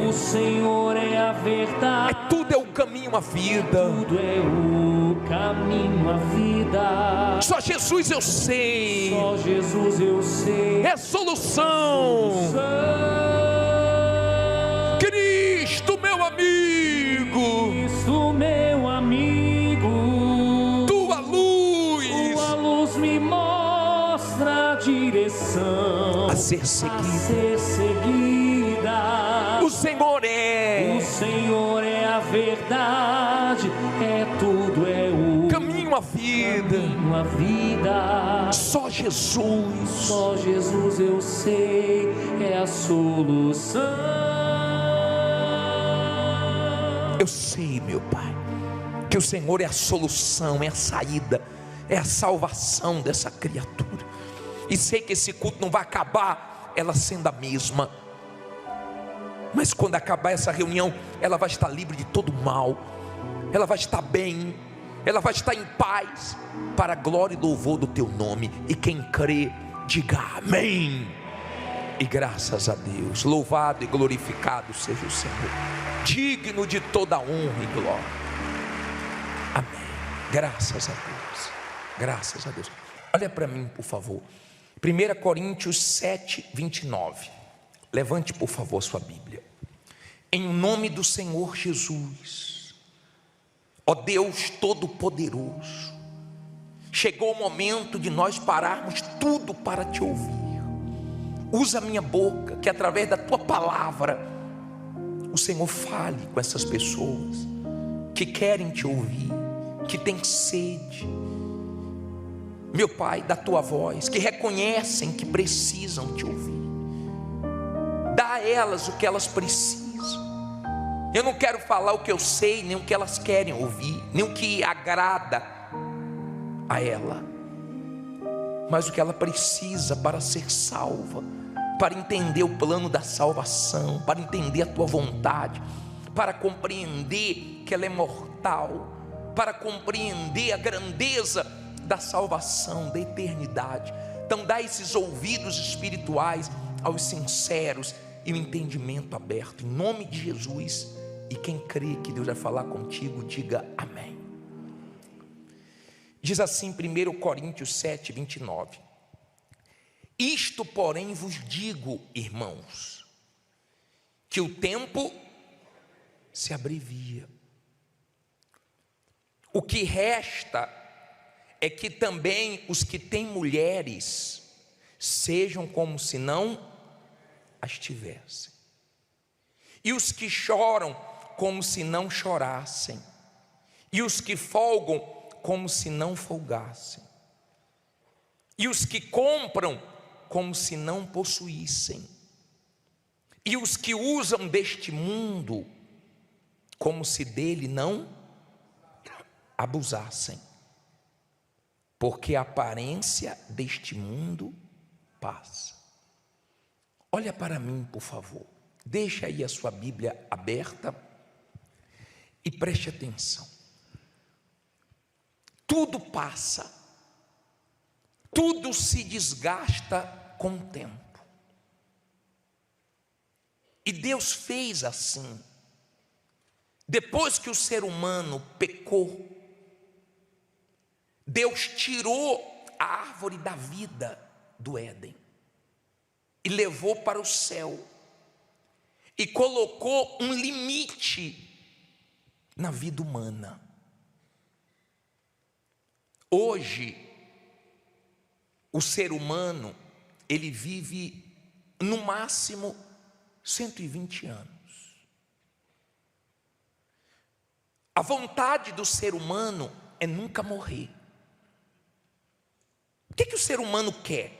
B: O Senhor é a verdade.
A: tudo é o caminho, a vida.
B: Tudo é o caminho, a vida.
A: Só Jesus eu sei,
B: Só Jesus eu sei.
A: é a solução. Cristo, meu amigo,
B: Cristo, meu amigo,
A: tua luz
B: tua luz me mostra a direção
A: a ser
B: a
A: seguida.
B: ser seguida.
A: O Senhor é
B: O Senhor é a verdade, é tudo, é o
A: caminho, a vida.
B: caminho, a vida.
A: Só Jesus.
B: Só Jesus eu sei é a solução.
A: Eu sei, meu Pai, que o Senhor é a solução, é a saída, é a salvação dessa criatura. E sei que esse culto não vai acabar ela sendo a mesma. Mas quando acabar essa reunião, ela vai estar livre de todo mal. Ela vai estar bem. ela vai estar em paz, para a glória e louvor do teu nome. E quem crê, diga amém. E graças a Deus. Louvado e glorificado seja o Senhor, digno de toda honra e glória. Amém. Graças a Deus. Graças a Deus. Olha para mim, por favor. 1 Coríntios 7, 29. Levante, por favor, sua Bíblia. Em nome do Senhor Jesus, ó Deus Todo-Poderoso, chegou o momento de nós pararmos tudo para te ouvir. Usa a minha boca, que através da tua palavra o Senhor fale com essas pessoas que querem te ouvir, que têm sede, meu Pai, da tua voz, que reconhecem que precisam te ouvir. Dá a elas o que elas precisam. Eu não quero falar o que eu sei, nem o que elas querem ouvir, nem o que agrada a ela, mas o que ela precisa para ser salva, para entender o plano da salvação, para entender a tua vontade, para compreender que ela é mortal, para compreender a grandeza da salvação, da eternidade. Então dá esses ouvidos espirituais aos sinceros e o entendimento aberto, em nome de Jesus. E quem crê que Deus vai falar contigo, diga amém. Diz assim 1 Coríntios 7, 29. Isto porém vos digo, irmãos, que o tempo se abrevia. O que resta é que também os que têm mulheres sejam como se não as tivessem, e os que choram como se não chorassem, e os que folgam como se não folgassem, e os que compram como se não possuíssem, e os que usam deste mundo como se dele não abusassem, porque a aparência deste mundo passa. Olha para mim, por favor, deixa aí a sua Bíblia aberta e preste atenção. Tudo passa, tudo se desgasta com o tempo, e Deus fez assim. Depois que o ser humano pecou, Deus tirou a árvore da vida do Éden e levou para o céu, e colocou um limite na vida humana. Hoje, o ser humano, ele vive no máximo 120 anos. A vontade do ser humano é nunca morrer. O que o ser humano quer?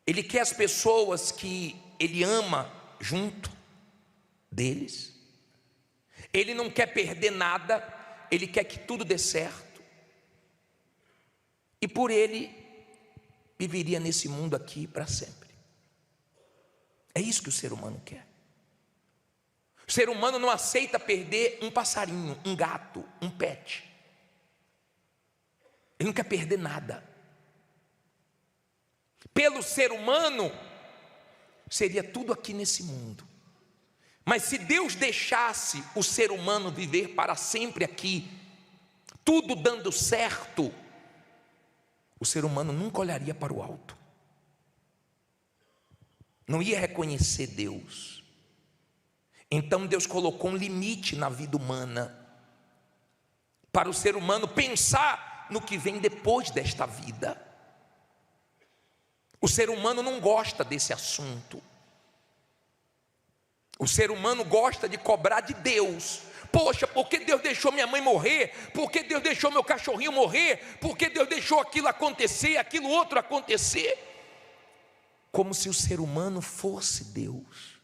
A: Ele quer as pessoas que ele ama junto deles. Ele não quer perder nada, ele quer que tudo dê certo. E por ele, viveria nesse mundo aqui para sempre. É isso que o ser humano quer. O ser humano não aceita perder um passarinho, um gato, um pet. Ele não quer perder nada. Pelo ser humano, seria tudo aqui nesse mundo. Mas se Deus deixasse o ser humano viver para sempre aqui, tudo dando certo, o ser humano nunca olharia para o alto, não ia reconhecer Deus. Então Deus colocou um limite na vida humana, para o ser humano pensar no que vem depois desta vida. O ser humano não gosta desse assunto. O ser humano gosta de cobrar de Deus. Poxa, por que Deus deixou minha mãe morrer? Por que Deus deixou meu cachorrinho morrer? Por que Deus deixou aquilo acontecer, aquilo outro acontecer? Como se o ser humano fosse Deus.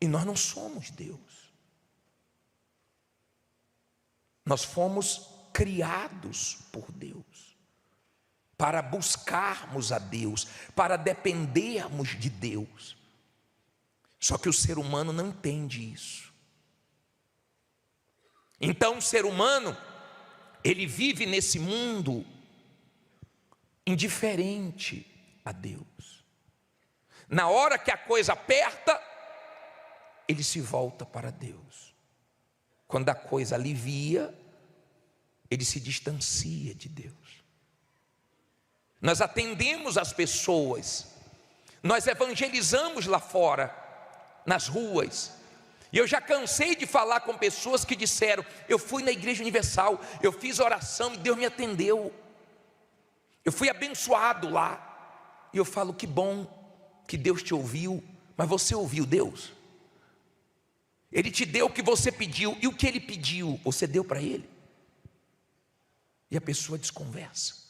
A: E nós não somos Deus. Nós fomos criados por Deus, para buscarmos a Deus, para dependermos de Deus. Só que o ser humano não entende isso. Então o ser humano, ele vive nesse mundo indiferente a Deus. Na hora que a coisa aperta, ele se volta para Deus. Quando a coisa alivia, ele se distancia de Deus. Nós atendemos as pessoas, nós evangelizamos lá fora, nas ruas. E eu já cansei de falar com pessoas que disseram: eu fui na Igreja Universal, eu fiz oração e Deus me atendeu, eu fui abençoado lá. E eu falo: que bom que Deus te ouviu, mas você ouviu Deus? Ele te deu o que você pediu, e o que Ele pediu, você deu para Ele? E a pessoa desconversa.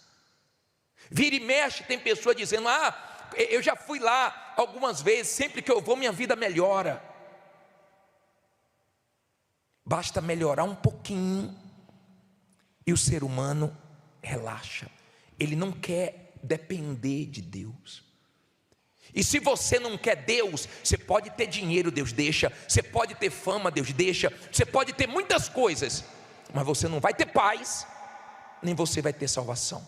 A: Vira e mexe, tem pessoa dizendo: eu já fui lá algumas vezes, sempre que eu vou minha vida melhora. Basta melhorar um pouquinho e o ser humano relaxa. Ele não quer depender de Deus. E se você não quer Deus, você pode ter dinheiro, Deus deixa. Você pode ter fama, Deus deixa. Você pode ter muitas coisas, mas você não vai ter paz, nem você vai ter salvação.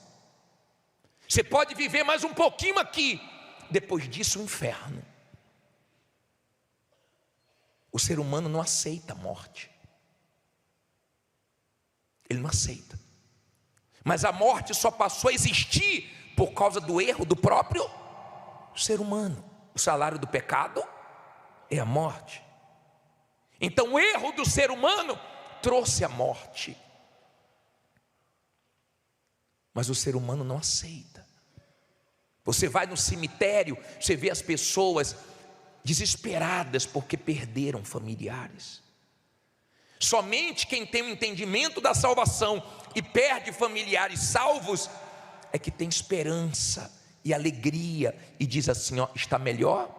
A: Você pode viver mais um pouquinho aqui, depois disso o inferno. O ser humano não aceita a morte. Ele não aceita. Mas a morte só passou a existir por causa do erro do próprio ser humano. O salário do pecado é a morte. Então o erro do ser humano trouxe a morte. Mas o ser humano não aceita. Você vai no cemitério, você vê as pessoas desesperadas porque perderam familiares. Somente quem tem o entendimento da salvação e perde familiares salvos é que tem esperança e alegria e diz assim: está melhor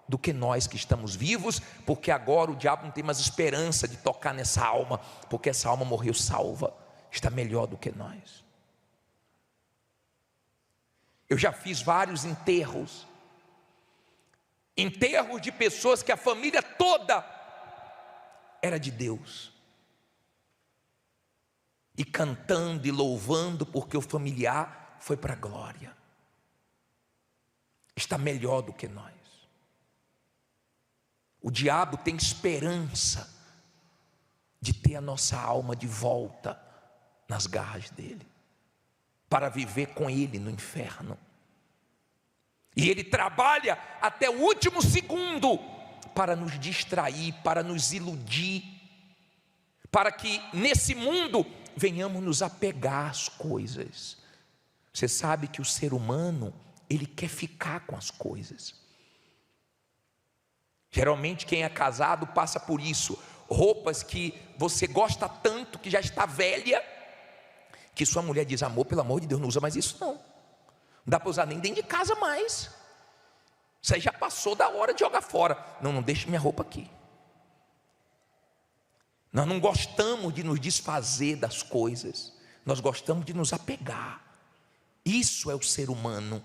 A: do que nós que estamos vivos, porque agora o diabo não tem mais esperança de tocar nessa alma, porque essa alma morreu salva, está melhor do que nós. Eu já fiz vários enterros de pessoas que a família toda era de Deus, e cantando e louvando porque o familiar foi para a glória. Está melhor do que nós. O diabo tem esperança de ter a nossa alma de volta nas garras dele, para viver com ele no inferno. E ele trabalha até o último segundo para nos distrair, para nos iludir, para que nesse mundo venhamos nos apegar às coisas. Você sabe que o ser humano, ele quer ficar com as coisas. Geralmente quem é casado passa por isso. Roupas que você gosta tanto, que já está velha, que sua mulher diz: amor, pelo amor de Deus, não usa mais isso não. Não dá para usar nem dentro de casa mais. Isso aí já passou da hora de jogar fora. Não deixe minha roupa aqui. Nós não gostamos de nos desfazer das coisas, nós gostamos de nos apegar. Isso é o ser humano.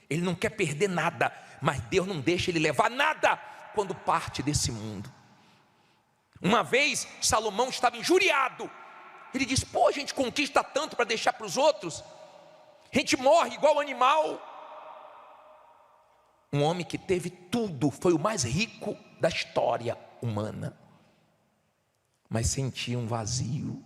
A: Ele não quer perder nada, mas Deus não deixa ele levar nada quando parte desse mundo. Uma vez Salomão estava injuriado. Ele disse: pô, a gente conquista tanto para deixar para os outros, a gente morre igual animal. Um homem que teve tudo, foi o mais rico da história humana, mas sentia um vazio,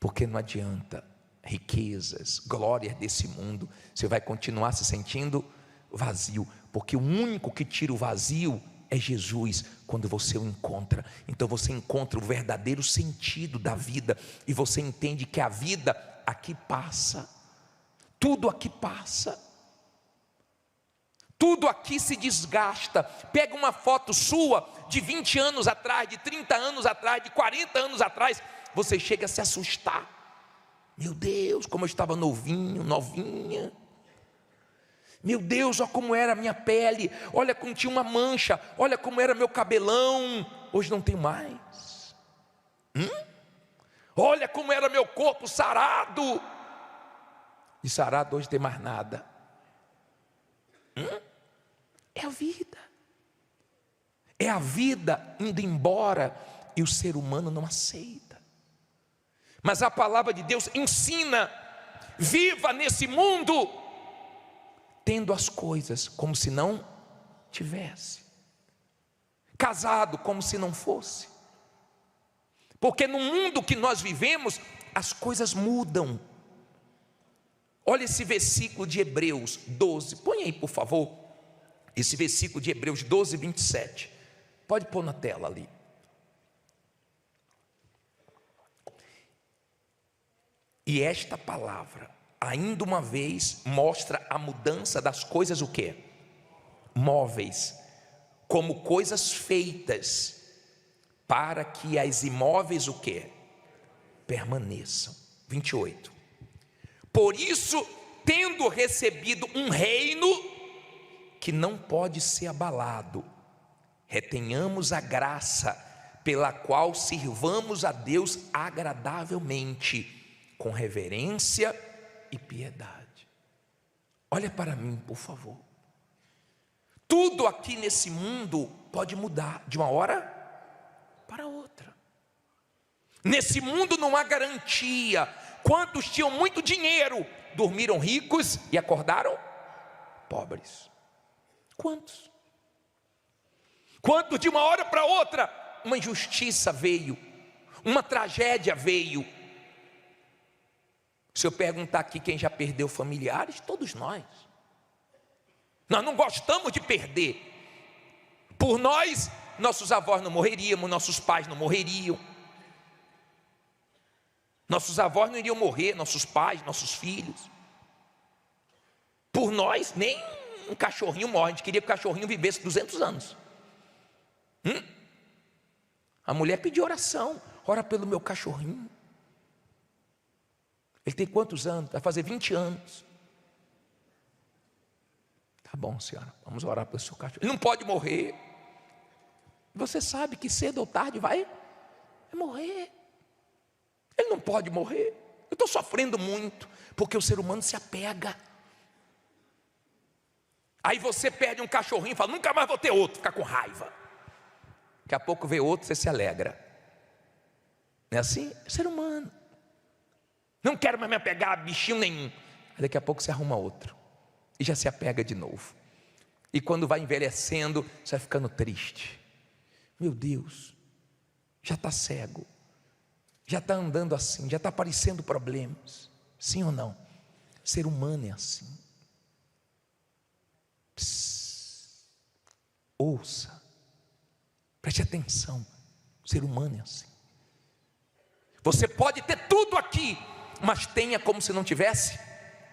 A: porque não adianta riquezas, glórias desse mundo, você vai continuar se sentindo vazio, porque o único que tira o vazio é Jesus, quando você o encontra. Então você encontra o verdadeiro sentido da vida, e você entende que a vida aqui passa, tudo aqui passa, tudo aqui se desgasta. Pega uma foto sua de 20 anos atrás, de 30 anos atrás, de 40 anos atrás, você chega a se assustar. Meu Deus, como eu estava novinho, novinha. Meu Deus, olha como era a minha pele, olha como tinha uma mancha, olha como era meu cabelão. Hoje não tem mais. Olha como era meu corpo sarado. E sarado hoje tem mais nada. É a vida. É a vida indo embora, e o ser humano não aceita. Mas a palavra de Deus ensina: viva nesse mundo tendo as coisas como se não tivesse, casado como se não fosse, porque no mundo que nós vivemos as coisas mudam. Olha esse versículo de Hebreus 12, põe aí por favor, esse versículo de Hebreus 12, 27, pode pôr na tela ali. E esta palavra, ainda uma vez, mostra a mudança das coisas, o quê? Móveis, como coisas feitas, para que as imóveis, o quê? Permaneçam. 28. Por isso, tendo recebido um reino que não pode ser abalado, retenhamos a graça pela qual sirvamos a Deus agradavelmente, com reverência e piedade. Olha para mim, por favor. Tudo aqui nesse mundo pode mudar de uma hora para outra. Nesse mundo não há garantia. Quantos tinham muito dinheiro dormiram ricos e acordaram pobres? Quantos? Quantos de uma hora para outra uma injustiça veio, uma tragédia veio? Se eu perguntar aqui quem já perdeu familiares, todos nós não gostamos de perder. Por nós, nossos avós não morreriam, nossos pais não morreriam, nossos avós não iriam morrer, nossos pais, nossos filhos. Por nós, nem um cachorrinho morre. A gente queria que o cachorrinho vivesse 200 anos. A mulher pediu oração: ora pelo meu cachorrinho. Ele tem quantos anos? Vai fazer 20 anos. Tá bom, senhora, vamos orar pelo seu cachorro. Ele não pode morrer. Você sabe que cedo ou tarde vai morrer. Ele não pode morrer. Eu estou sofrendo muito, porque o ser humano se apega. Aí você perde um cachorrinho e fala: nunca mais vou ter outro, fica com raiva. Daqui a pouco vê outro, você se alegra. Não é assim? É ser humano. Não quero mais me apegar a bichinho nenhum. Aí daqui a pouco você arruma outro e já se apega de novo. E quando vai envelhecendo, você vai ficando triste. Meu Deus, já está cego, já está andando assim, já está aparecendo problemas. Sim ou não? Ser humano é assim. Ouça, preste atenção. Ser humano é assim. Você pode ter tudo aqui, mas tenha como se não tivesse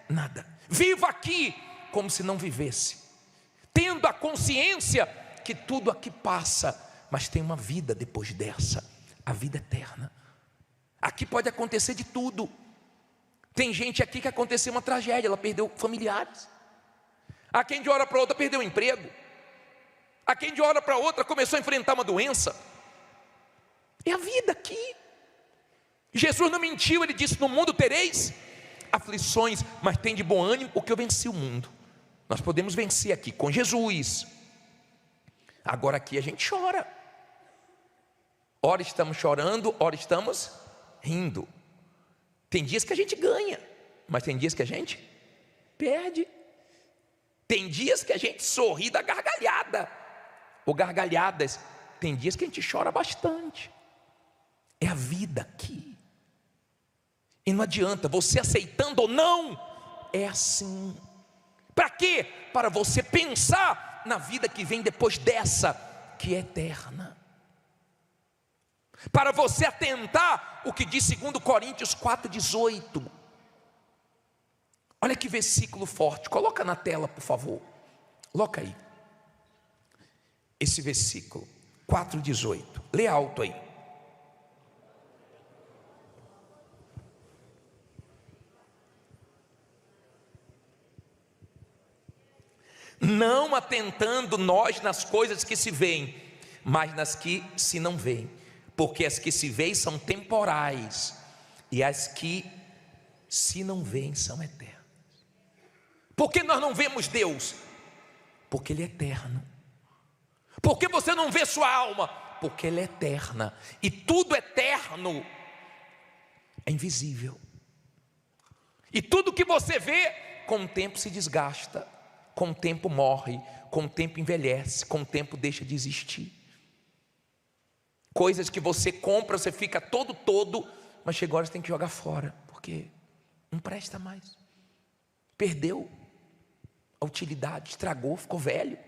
A: nada. Viva aqui como se não vivesse, tendo a consciência que tudo aqui passa, mas tem uma vida depois dessa, a vida eterna. Aqui pode acontecer de tudo. Tem gente aqui que aconteceu uma tragédia, ela perdeu familiares. Há quem de uma hora para outra perdeu o emprego. Há quem de uma hora para outra começou a enfrentar uma doença. É a vida aqui. Jesus não mentiu, ele disse: no mundo tereis aflições, mas tem de bom ânimo, porque eu venci o mundo. Nós podemos vencer aqui com Jesus. Agora aqui a gente chora. Ora estamos chorando, ora estamos rindo. Tem dias que a gente ganha, mas tem dias que a gente perde. Tem dias que a gente sorri da gargalhada, ou gargalhadas. Tem dias que a gente chora bastante. É a vida aqui. E não adianta, você aceitando ou não, é assim. Para quê? Para você pensar na vida que vem depois dessa, que é eterna. Para você atentar o que diz 2 Coríntios 4,18. Olha que versículo forte, coloca na tela por favor. Coloca aí. Esse versículo 4,18. Lê alto aí. Não atentando nós nas coisas que se veem, mas nas que se não veem, porque as que se veem são temporais, e as que se não veem são eternas. Por que nós não vemos Deus? Porque Ele é eterno. Por que você não vê sua alma? porque ela é eterna. E tudo eterno é invisível. E tudo que você vê, com o tempo se desgasta, com o tempo morre, com o tempo envelhece, com o tempo deixa de existir. Coisas que você compra, você fica todo, mas chega a hora você tem que jogar fora, porque não presta mais. Perdeu a utilidade, estragou, ficou velho.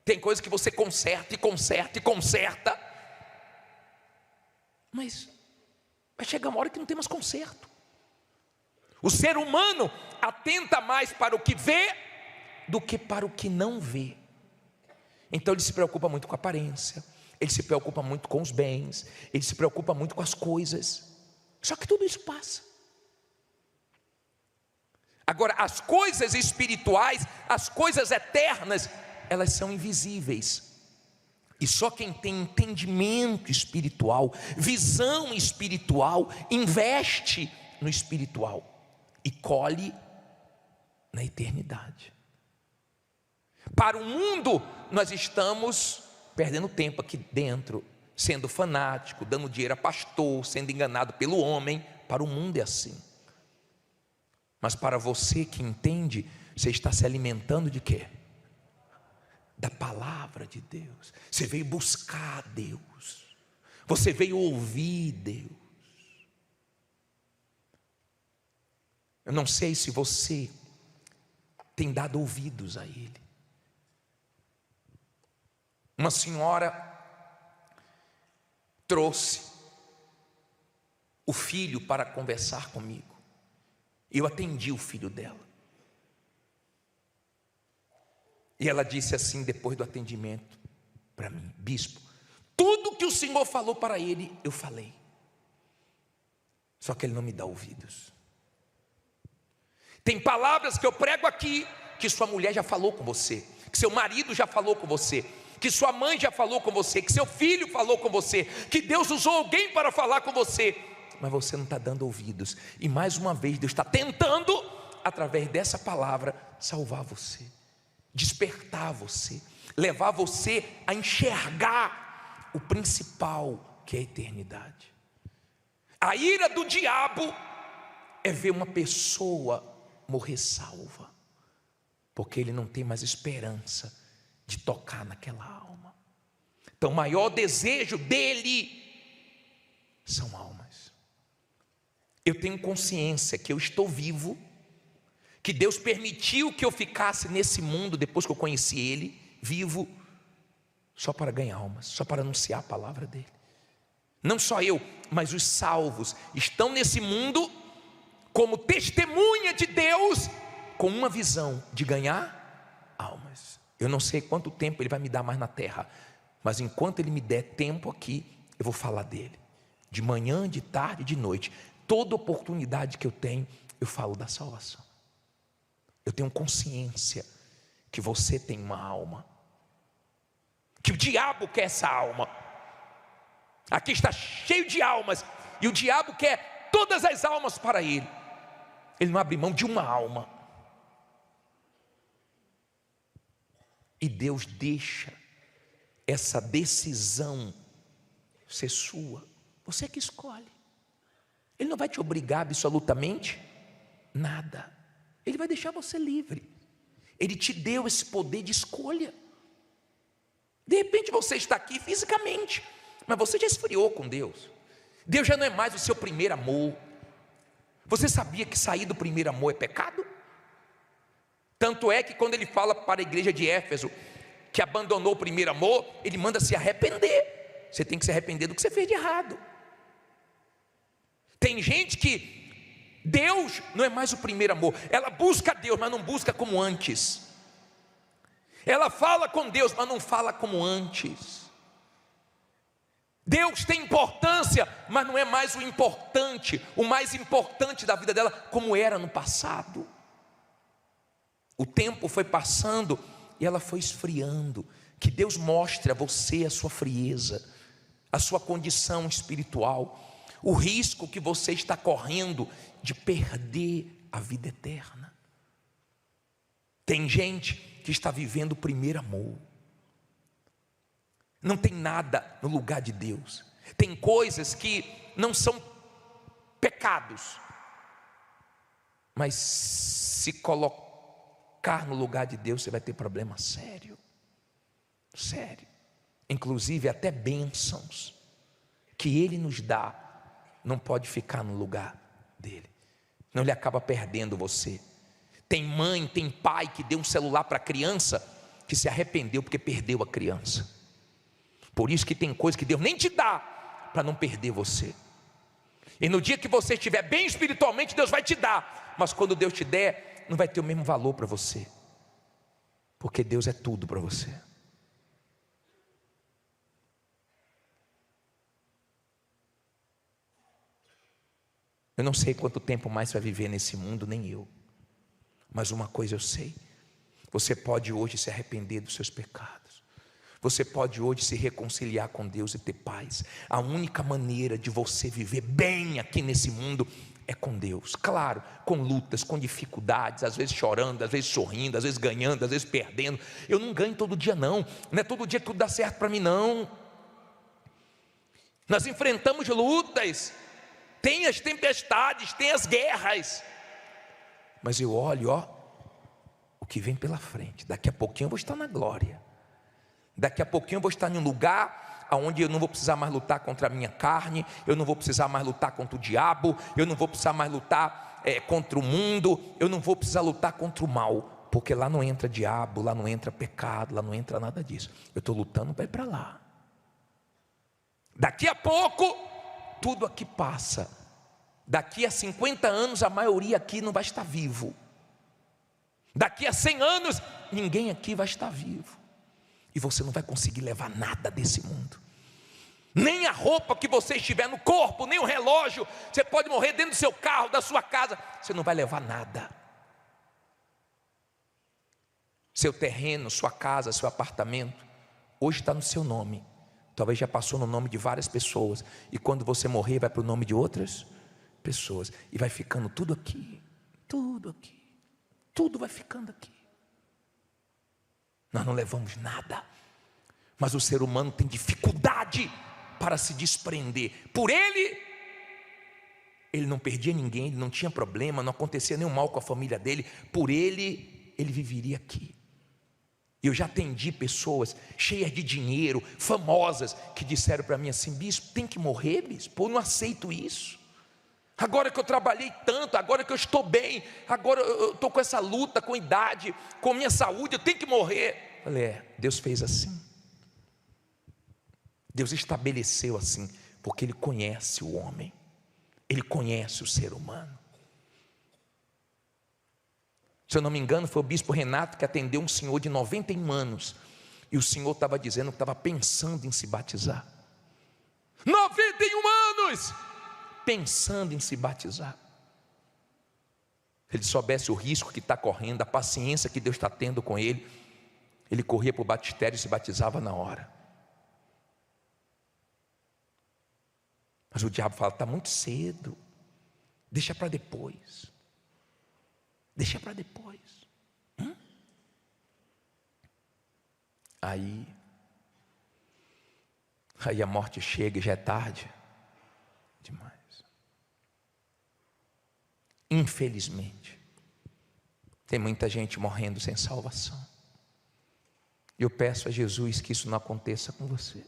A: Tem coisas que você conserta, mas vai chegar uma hora que não tem mais conserto. O ser humano atenta mais para o que vê do que para o que não vê. Então ele se preocupa muito com a aparência, ele se preocupa muito com os bens, ele se preocupa muito com as coisas. Só que tudo isso passa. Agora, as coisas espirituais, as coisas eternas, elas são invisíveis. E só quem tem entendimento espiritual, visão espiritual, investe no espiritual e colhe na eternidade. Para o mundo, nós estamos perdendo tempo aqui dentro, sendo fanático, dando dinheiro a pastor, sendo enganado pelo homem. Para o mundo é assim. Mas para você que entende, você está se alimentando de quê? Da palavra de Deus. Você veio buscar Deus, você veio ouvir Deus. Eu não sei se você tem dado ouvidos a Ele. Uma senhora trouxe o filho para conversar comigo. Eu atendi o filho dela. E ela disse assim, depois do atendimento para mim: bispo, tudo que o senhor falou para ele, eu falei. Só que ele não me dá ouvidos. Tem palavras que eu prego aqui, que sua mulher já falou com você, que seu marido já falou com você, que sua mãe já falou com você, que seu filho falou com você, que Deus usou alguém para falar com você, mas você não está dando ouvidos. E mais uma vez Deus está tentando, através dessa palavra, salvar você, despertar você, levar você a enxergar o principal, que é a eternidade. A ira do diabo é ver uma pessoa morrer salva, porque ele não tem mais esperança de tocar naquela alma. Então o maior desejo dele são almas. Eu tenho consciência que eu estou vivo, que Deus permitiu que eu ficasse nesse mundo depois que eu conheci Ele, vivo, só para ganhar almas, só para anunciar a palavra dEle. Não só eu, mas os salvos estão nesse mundo como testemunha de Deus, com uma visão de ganhar almas. Eu não sei quanto tempo Ele vai me dar mais na terra, mas enquanto Ele me der tempo aqui, eu vou falar dEle, de manhã, de tarde, de noite. Toda oportunidade que eu tenho, eu falo da salvação. Eu tenho consciência que você tem uma alma, que o diabo quer essa alma. Aqui está cheio de almas, e o diabo quer todas as almas para ele. Ele não abre mão de uma alma. E Deus deixa essa decisão ser sua. Você que escolhe. Ele não vai te obrigar absolutamente nada. Ele vai deixar você livre. Ele te deu esse poder de escolha. De repente você está aqui fisicamente, mas você já esfriou com Deus. Deus já não é mais o seu primeiro amor. Você sabia que sair do primeiro amor é pecado? Tanto é que quando ele fala para a igreja de Éfeso que abandonou o primeiro amor, ele manda se arrepender. Você tem que se arrepender do que você fez de errado. Tem gente que Deus não é mais o primeiro amor. Ela busca Deus, mas não busca como antes. Ela fala com Deus, mas não fala como antes. Deus tem importância, mas não é mais o importante, o mais importante da vida dela, como era no passado. O tempo foi passando e ela foi esfriando. Que Deus mostre a você a sua frieza, a sua condição espiritual, o risco que você está correndo de perder a vida eterna. Tem gente que está vivendo o primeiro amor, Não tem nada no lugar de Deus. Tem coisas que não são pecados, mas se colocar no lugar de Deus, você vai ter problema sério. Sério. Inclusive até bênçãos que Ele nos dá, não pode ficar no lugar dele. Não, Ele acaba perdendo você. Tem mãe, tem pai que deu um celular para a criança, que se arrependeu porque perdeu a criança. Por isso que tem coisa que Deus nem te dá, para não perder você. E no dia que você estiver bem espiritualmente, Deus vai te dar. Mas quando Deus te der, não vai ter o mesmo valor para você. Porque Deus é tudo para você. Eu não sei quanto tempo mais você vai viver nesse mundo, nem eu. Mas uma coisa eu sei: você pode hoje se arrepender dos seus pecados. Você pode hoje se reconciliar com Deus e ter paz. A única maneira de você viver bem aqui nesse mundo é com Deus. Claro, com lutas, com dificuldades, às vezes chorando, às vezes sorrindo, às vezes ganhando, às vezes perdendo. Eu não ganho todo dia não. Não é todo dia que tudo dá certo para mim não. Nós enfrentamos lutas. Tem as tempestades, tem as guerras. Mas eu olho, o que vem pela frente. Daqui a pouquinho eu vou estar na glória. Daqui a pouquinho eu vou estar em um lugar onde eu não vou precisar mais lutar contra a minha carne. Eu não vou precisar mais lutar contra o diabo. Eu não vou precisar mais lutar contra o mundo. Eu não vou precisar lutar contra o mal. Porque lá não entra diabo, lá não entra pecado, lá não entra nada disso. Eu estou lutando para ir para lá. Daqui a pouco tudo aqui passa. Daqui a 50 anos a maioria aqui não vai estar vivo. Daqui a 100 anos ninguém aqui vai estar vivo. E você não vai conseguir levar nada desse mundo. Nem a roupa que você estiver no corpo, nem o relógio. Você pode morrer dentro do seu carro, da sua casa. Você não vai levar nada. Seu terreno, sua casa, seu apartamento, hoje está no seu nome. Talvez já passou no nome de várias pessoas. E quando você morrer, vai para o nome de outras pessoas. E vai ficando tudo aqui. Tudo aqui. Tudo vai ficando aqui. Nós não levamos nada. Mas o ser humano tem dificuldade para se desprender. Por ele não perdia ninguém, ele não tinha problema, não acontecia nenhum mal com a família dele. Por ele viveria aqui. Eu já atendi pessoas cheias de dinheiro, famosas, que disseram para mim assim: bispo, tem que morrer, bispo, eu não aceito isso. Agora que eu trabalhei tanto, agora que eu estou bem, agora eu estou com essa luta, com idade, com minha saúde, eu tenho que morrer. Eu falei, Deus fez assim. Deus estabeleceu assim, porque Ele conhece o homem, Ele conhece o ser humano. Se eu não me engano, foi o bispo Renato que atendeu um senhor de 91 anos. E o senhor estava dizendo que estava pensando em se batizar. 91 anos! Pensando em se batizar. Se ele soubesse o risco que está correndo, a paciência que Deus está tendo com ele, ele corria para o batistério e se batizava na hora. Mas o diabo fala, está muito cedo, deixa para depois. Deixa para depois. Aí a morte chega e já é tarde demais. Infelizmente, tem muita gente morrendo sem salvação. Eu peço a Jesus que isso não aconteça com você.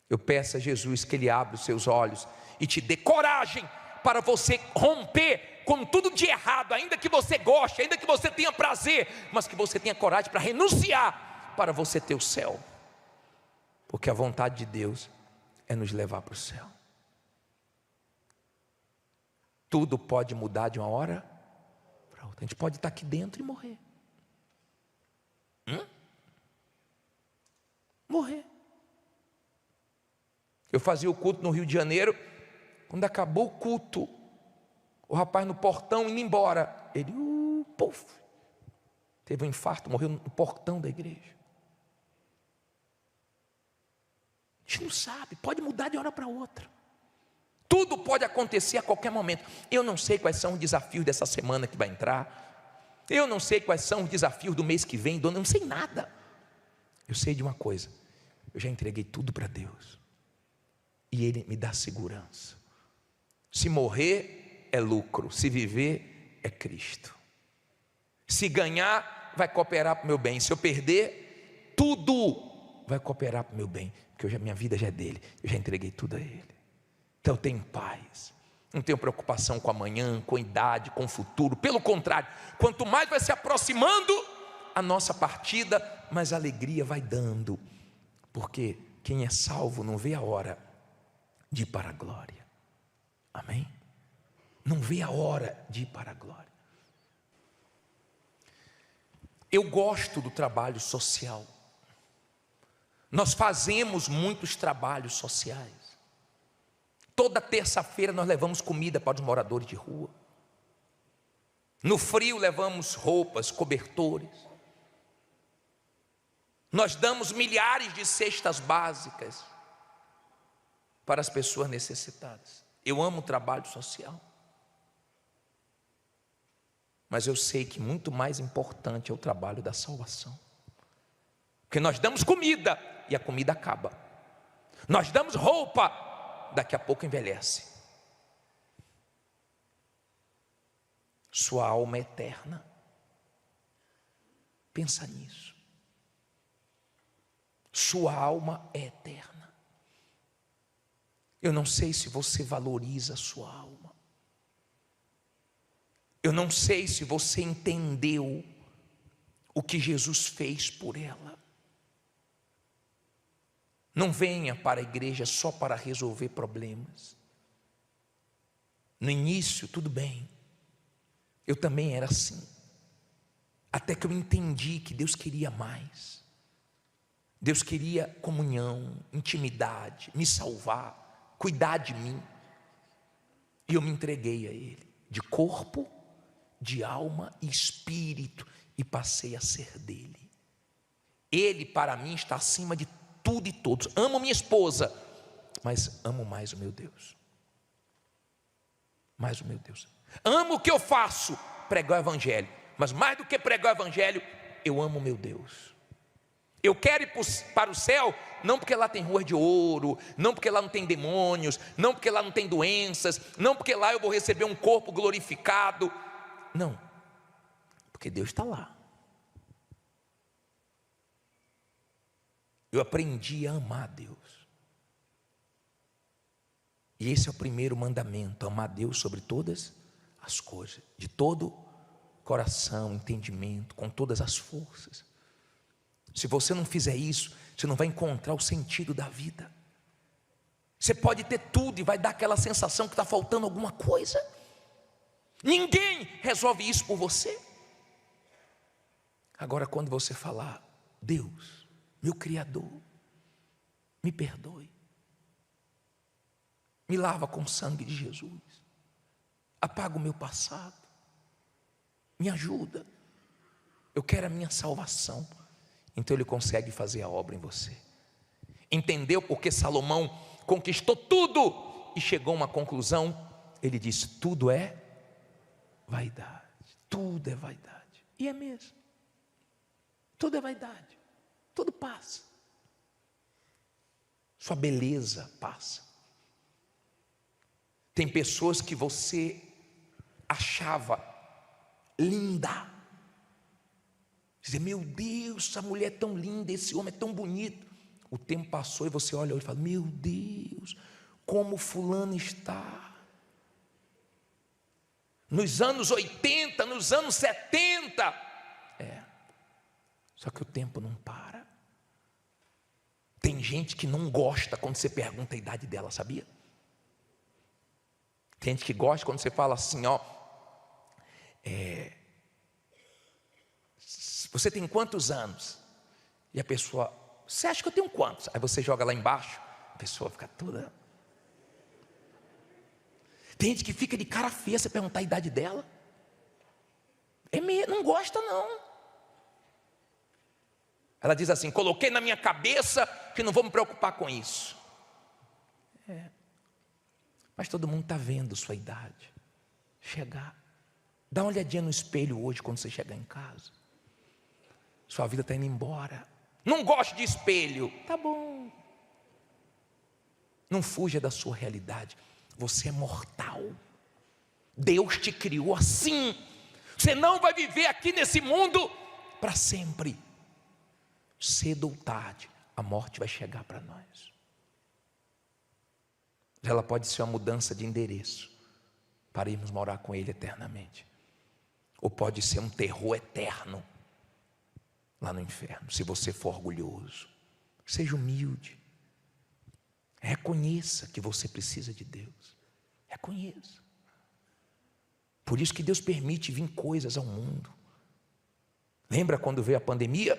A: Eu peço a Jesus que Ele abra os seus olhos e te dê coragem para você romper com tudo de errado, ainda que você goste, ainda que você tenha prazer, mas que você tenha coragem para renunciar, para você ter o céu. Porque a vontade de Deus é nos levar para o céu. Tudo pode mudar de uma hora para outra. A gente pode estar aqui dentro e morrer. Morrer. Eu fazia o culto no Rio de Janeiro. Quando acabou o culto, o rapaz no portão indo embora, ele teve um infarto, morreu no portão da igreja. A gente não sabe, pode mudar de uma hora para outra. Tudo pode acontecer a qualquer momento. Eu não sei quais são os desafios dessa semana que vai entrar. Eu não sei quais são os desafios do mês que vem, eu não sei nada. Eu sei de uma coisa: eu já entreguei tudo para Deus. E Ele me dá segurança. Se morrer é lucro, se viver é Cristo. Se ganhar, vai cooperar para o meu bem. Se eu perder, tudo vai cooperar para o meu bem, porque minha vida já é dele, eu já entreguei tudo a Ele. Então eu tenho paz, não tenho preocupação com amanhã, com a idade, com o futuro. Pelo contrário, quanto mais vai se aproximando a nossa partida, mais alegria vai dando, porque quem é salvo não vê a hora de ir para a glória. Amém? Não vê a hora de ir para a glória. Eu gosto do trabalho social. Nós fazemos muitos trabalhos sociais. Toda terça-feira nós levamos comida para os moradores de rua. No frio levamos roupas, cobertores. Nós damos milhares de cestas básicas para as pessoas necessitadas. Eu amo o trabalho social. Mas eu sei que muito mais importante é o trabalho da salvação. Porque nós damos comida e a comida acaba. Nós damos roupa, daqui a pouco envelhece. Sua alma é eterna. Pensa nisso. Sua alma é eterna. Eu não sei se você valoriza a sua alma. Eu não sei se você entendeu o que Jesus fez por ela. Não venha para a igreja só para resolver problemas. No início, tudo bem. Eu também era assim. Até que eu entendi que Deus queria mais. Deus queria comunhão, intimidade, me salvar, cuidar de mim. E eu me entreguei a Ele, de corpo, de alma e espírito, e passei a ser dele. Ele para mim está acima de tudo e todos. Amo minha esposa, mas amo mais o meu Deus. Mais o meu Deus. Amo o que eu faço, pregar o evangelho, mas mais do que pregar o evangelho, eu amo o meu Deus. Eu quero ir para o céu, não porque lá tem ruas de ouro, não porque lá não tem demônios, não porque lá não tem doenças, não porque lá eu vou receber um corpo glorificado. Não, porque Deus está lá. Eu aprendi a amar Deus. E esse é o primeiro mandamento: amar Deus sobre todas as coisas, de todo coração, entendimento, com todas as forças. Se você não fizer isso, você não vai encontrar o sentido da vida. Você pode ter tudo e vai dar aquela sensação que está faltando alguma coisa. Ninguém resolve isso por você. Agora, quando você falar: Deus, meu Criador, me perdoe, me lava com o sangue de Jesus, apaga o meu passado, me ajuda, eu quero a minha salvação. Então Ele consegue fazer a obra em você. Entendeu porque Salomão conquistou tudo e chegou a uma conclusão? Ele disse: tudo é vaidade. Tudo é vaidade. E é mesmo. Tudo é vaidade. Tudo passa. Sua beleza passa. Tem pessoas que você achava linda. Dizer: meu Deus, essa mulher é tão linda, esse homem é tão bonito. O tempo passou e você olha e fala: meu Deus, como fulano está. Nos anos 80, nos anos 70. Só que o tempo não para. Tem gente que não gosta quando você pergunta a idade dela, sabia? Tem gente que gosta quando você fala assim: ó, você tem quantos anos? E a pessoa: você acha que eu tenho quantos? Aí você joga lá embaixo, a pessoa fica toda. Tem gente que fica de cara feia você perguntar a idade dela. Não gosta não. Ela diz assim: coloquei na minha cabeça que não vou me preocupar com isso. Mas todo mundo está vendo sua idade chegar. Dá uma olhadinha no espelho hoje quando você chegar em casa. Sua vida está indo embora. Não gosto de espelho. Tá bom. Não fuja da sua realidade. Você é mortal. Deus te criou assim. Você não vai viver aqui nesse mundo para sempre. Cedo ou tarde, a morte vai chegar para nós. Ela pode ser uma mudança de endereço para irmos morar com Ele eternamente, ou pode ser um terror eterno lá no inferno. Se você for orgulhoso, seja humilde, reconheça que você precisa de Deus, reconheça. Por isso que Deus permite vir coisas ao mundo. Lembra quando veio a pandemia?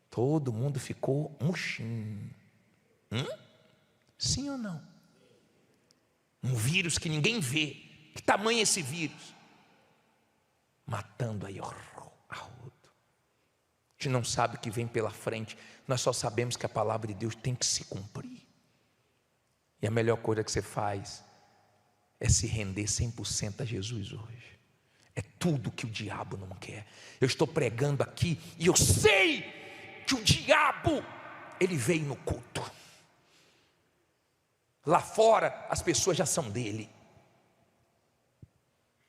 A: Todo mundo ficou murchinho. Sim ou não? Um vírus que ninguém vê. Que tamanho é esse vírus? Matando aí a rodo. A gente não sabe o que vem pela frente. Nós só sabemos que a palavra de Deus tem que se cumprir. E a melhor coisa que você faz é se render 100% a Jesus hoje. É tudo que o diabo não quer. Eu estou pregando aqui e eu sei que o diabo, ele veio no culto. Lá fora as pessoas já são dele,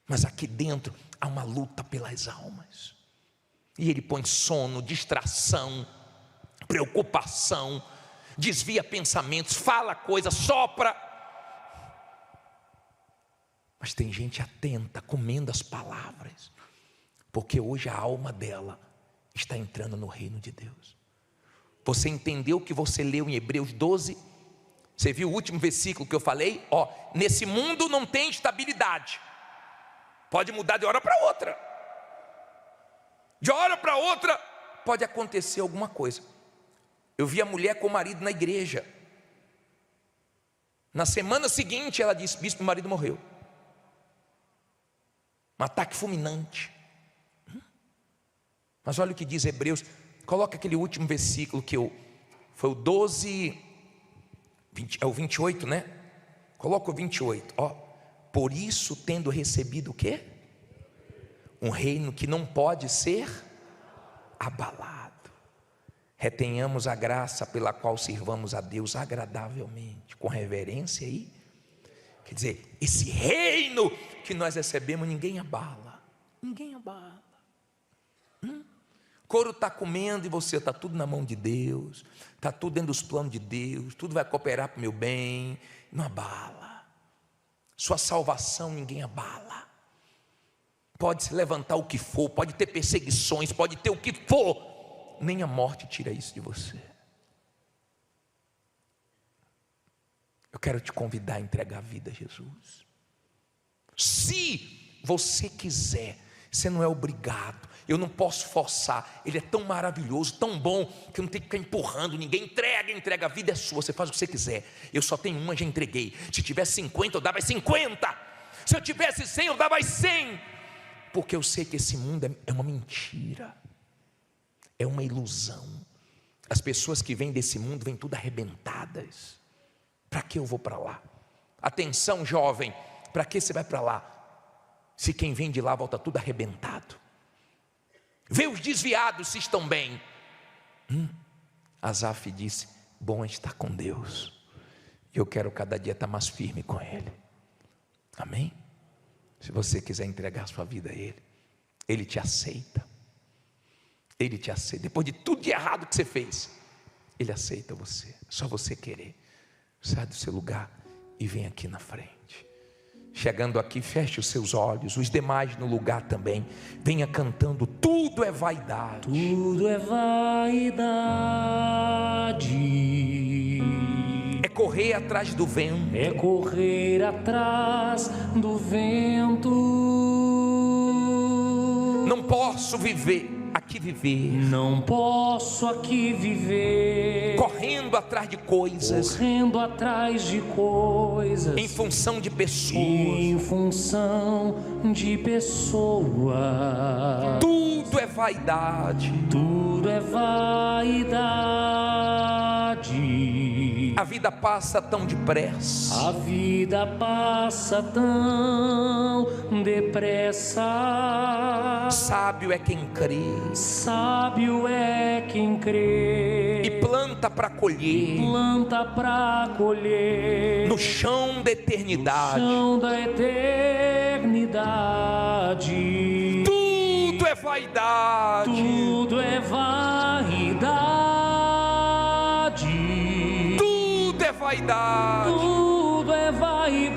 A: mas aqui dentro há uma luta pelas almas. E ele põe sono, distração, preocupação, desvia pensamentos, fala coisa, sopra. Mas tem gente atenta, comendo as palavras, porque hoje a alma dela está entrando no reino de Deus. Você entendeu o que você leu em Hebreus 12? Você viu o último versículo que eu falei? Nesse mundo não tem estabilidade. Pode mudar de hora para outra. De hora para outra pode acontecer alguma coisa. Eu vi a mulher com o marido na igreja. Na semana seguinte ela disse: bispo, meu marido morreu. Um ataque fulminante. Mas olha o que diz Hebreus. Coloca aquele último versículo que foi o 12, 20, é o 28, né? Coloca o 28. Por isso, tendo recebido o quê? Um reino que não pode ser abalado, retenhamos a graça pela qual sirvamos a Deus agradavelmente, com reverência aí. Quer dizer, esse reino que nós recebemos, ninguém abala. Ninguém abala. O couro está comendo e você está tudo na mão de Deus, está tudo dentro dos planos de Deus, tudo vai cooperar para o meu bem. Não abala. Sua salvação ninguém abala. Pode se levantar o que for, pode ter perseguições, pode ter o que for, nem a morte tira isso de você. Eu quero te convidar a entregar a vida a Jesus. Se você quiser, você não é obrigado. Eu não posso forçar. Ele é tão maravilhoso, tão bom, que eu não tenho que ficar empurrando ninguém. Entrega, a vida é sua, você faz o que você quiser. Eu só tenho uma, já entreguei. Se tivesse 50, eu dava 50. Se eu tivesse 100, eu dava 100. Porque eu sei que esse mundo é uma mentira, é uma ilusão. As pessoas que vêm desse mundo vêm tudo arrebentadas. Para que eu vou para lá? Atenção, jovem, para que você vai para lá? Se quem vem de lá volta tudo arrebentado. Vê os desviados se estão bem. Asaf disse: bom é estar com Deus. Eu quero cada dia estar mais firme com Ele. Amém? Se você quiser entregar sua vida a Ele, Ele te aceita. Ele te aceita. Depois de tudo de errado que você fez, Ele aceita você. É só você querer. Sai do seu lugar e vem aqui na frente. Chegando aqui, feche os seus olhos. Os demais no lugar também. Venha cantando: tudo é vaidade.
B: Tudo é vaidade.
A: É correr atrás do vento.
B: É correr atrás do vento.
A: Não posso viver
B: Não posso aqui viver
A: correndo atrás de coisas, em função de pessoas. Tudo é vaidade.
B: Tudo é vaidade.
A: A vida passa tão depressa.
B: A vida passa tão depressa.
A: Sábio é quem crê.
B: Sábio é quem crê.
A: E planta para colher.
B: Planta para colher.
A: No chão da eternidade.
B: No chão da eternidade.
A: Tudo é vaidade.
B: Tudo é vaidade.
A: Tudo é vaidade.
B: Tudo é vaidade.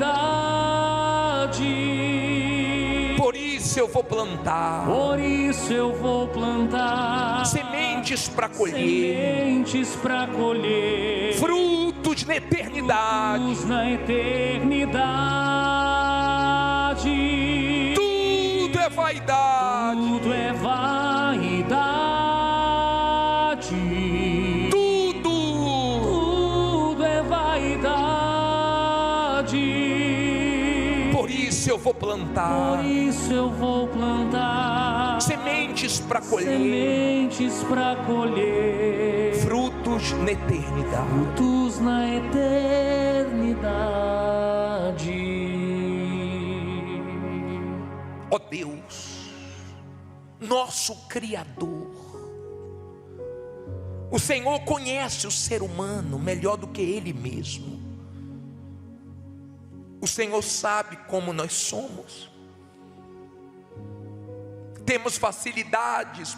A: Por isso eu vou plantar.
B: Por isso eu vou plantar
A: Sementes para colher.
B: sementes para colher.
A: Frutos na eternidade.
B: Frutos na eternidade.
A: Tudo é vaidade.
B: Tudo é vaidade. Tudo é vaidade.
A: Por isso eu vou plantar.
B: Por isso eu vou plantar
A: Sementes para colher.
B: sementes para colher.
A: Frutos na eternidade.
B: Frutos na eternidade.
A: Ó Deus, nosso Criador, o Senhor conhece o ser humano melhor do que ele mesmo. O Senhor sabe como nós somos. Temos facilidades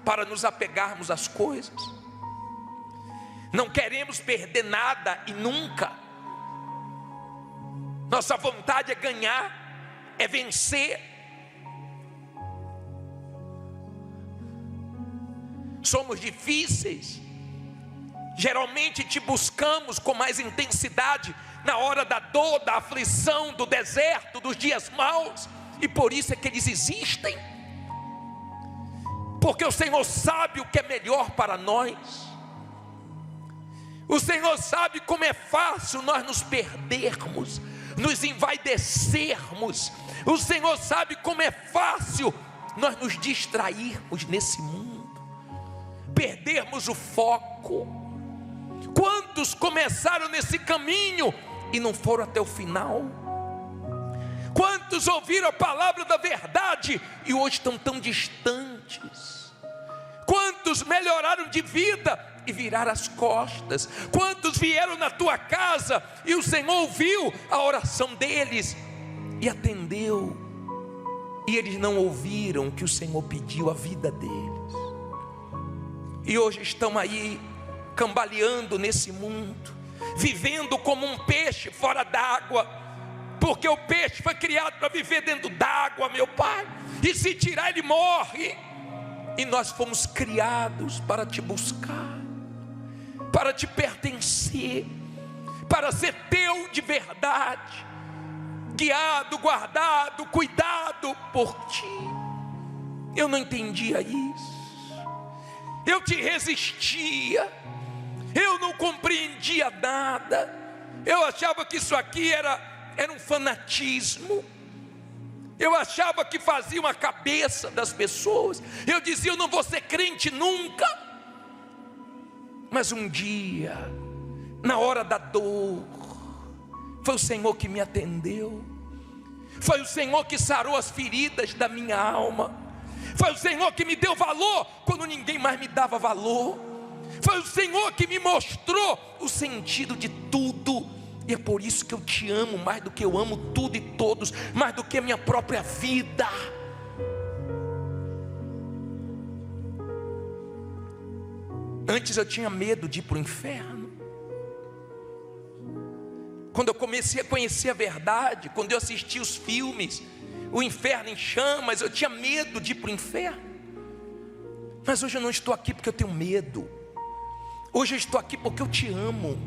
A: para nos apegarmos às coisas. Não queremos perder nada e nunca. Nossa vontade é ganhar, é vencer. Somos difíceis. Geralmente te buscamos com mais intensidade na hora da dor, da aflição, do deserto, dos dias maus. E por isso é que eles existem. Porque o Senhor sabe o que é melhor para nós. O Senhor sabe como é fácil nós nos perdermos, nos envaidecermos. O Senhor sabe como é fácil nós nos distrairmos nesse mundo, perdermos o foco. Quantos começaram nesse caminho e não foram até o final? Quantos ouviram a palavra da verdade e hoje estão tão distantes? Quantos melhoraram de vida e viraram as costas? Quantos vieram na tua casa e o Senhor ouviu a oração deles e atendeu, e eles não ouviram que o Senhor pediu a vida deles, e hoje estão aí cambaleando nesse mundo, vivendo como um peixe fora d'água, porque o peixe foi criado para viver dentro d'água, meu Pai, e se tirar ele morre. E nós fomos criados para te buscar, para te pertencer, para ser teu de verdade, guiado, guardado, cuidado por ti. Eu não entendia isso, eu te resistia, eu não compreendia nada, eu achava que isso aqui era um fanatismo, eu achava que faziam a cabeça das pessoas. Eu dizia, eu não vou ser crente nunca. Mas um dia, na hora da dor, foi o Senhor que me atendeu, foi o Senhor que sarou as feridas da minha alma, foi o Senhor que me deu valor quando ninguém mais me dava valor, foi o Senhor que me mostrou o sentido de tudo. E é por isso que eu te amo mais do que eu amo tudo e todos, mais do que a minha própria vida. Antes eu tinha medo de ir para o inferno. Quando eu comecei a conhecer a verdade, quando eu assisti os filmes, o inferno em chamas, eu tinha medo de ir para o inferno. Mas hoje eu não estou aqui porque eu tenho medo. Hoje eu estou aqui porque eu te amo.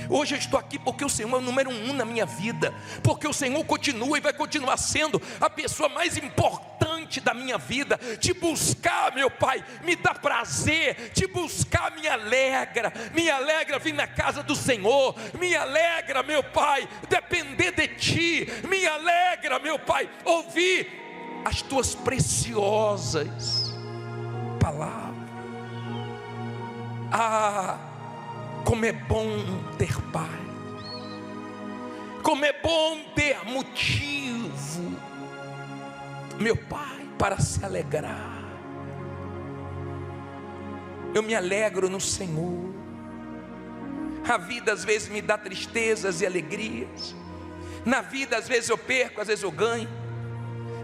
A: Hoje eu estou aqui porque o Senhor é o número 1 na minha vida, porque o Senhor continua e vai continuar sendo a pessoa mais importante da minha vida. Te buscar, meu Pai, me dá prazer, te buscar me alegra vir na casa do Senhor, me alegra, meu Pai, depender de Ti, me alegra, meu Pai, ouvir as Tuas preciosas palavras. Como é bom ter paz. Como é bom ter motivo, meu Pai, para se alegrar. Eu me alegro no Senhor. A vida às vezes me dá tristezas e alegrias. Na vida às vezes eu perco, às vezes eu ganho.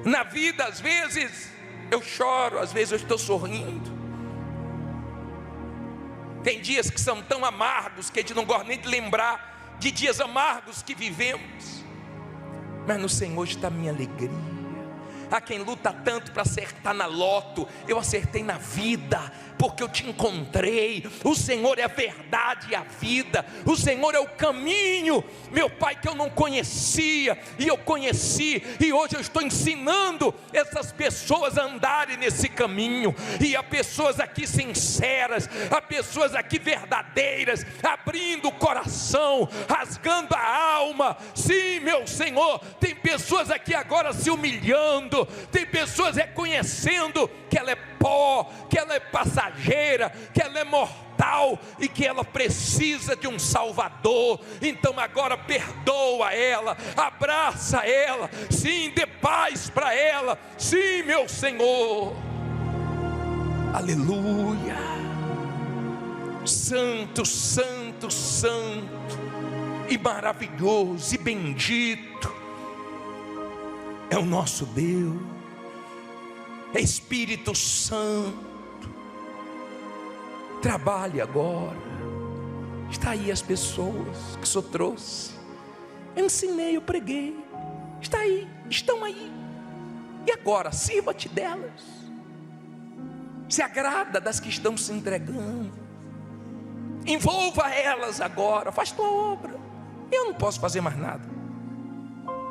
A: Na vida às vezes eu choro, às vezes eu estou sorrindo. Tem dias que são tão amargos que a gente não gosta nem de lembrar de dias amargos que vivemos. Mas no Senhor está a minha alegria. Há quem luta tanto para acertar na loto. Eu acertei na vida, porque eu te encontrei. O Senhor é a verdade e a vida. O Senhor é o caminho, meu Pai, que eu não conhecia, e eu conheci, e hoje eu estou ensinando essas pessoas a andarem nesse caminho. E há pessoas aqui sinceras, há pessoas aqui verdadeiras, abrindo o coração, rasgando a alma. Sim, meu Senhor, tem pessoas aqui agora se humilhando, tem pessoas reconhecendo que ela é pó, que ela é passageira, que ela é mortal e que ela precisa de um Salvador. Então agora perdoa ela, abraça ela, sim, dê paz para ela, sim, meu Senhor. Aleluia. Santo, santo, santo e maravilhoso e bendito é o nosso Deus. Espírito Santo, trabalhe agora. Está aí as pessoas que o Senhor trouxe. Eu ensinei, eu preguei. Está aí, estão aí. E agora, sirva-te delas. Se agrada das que estão se entregando. Envolva elas agora. Faz tua obra. Eu não posso fazer mais nada.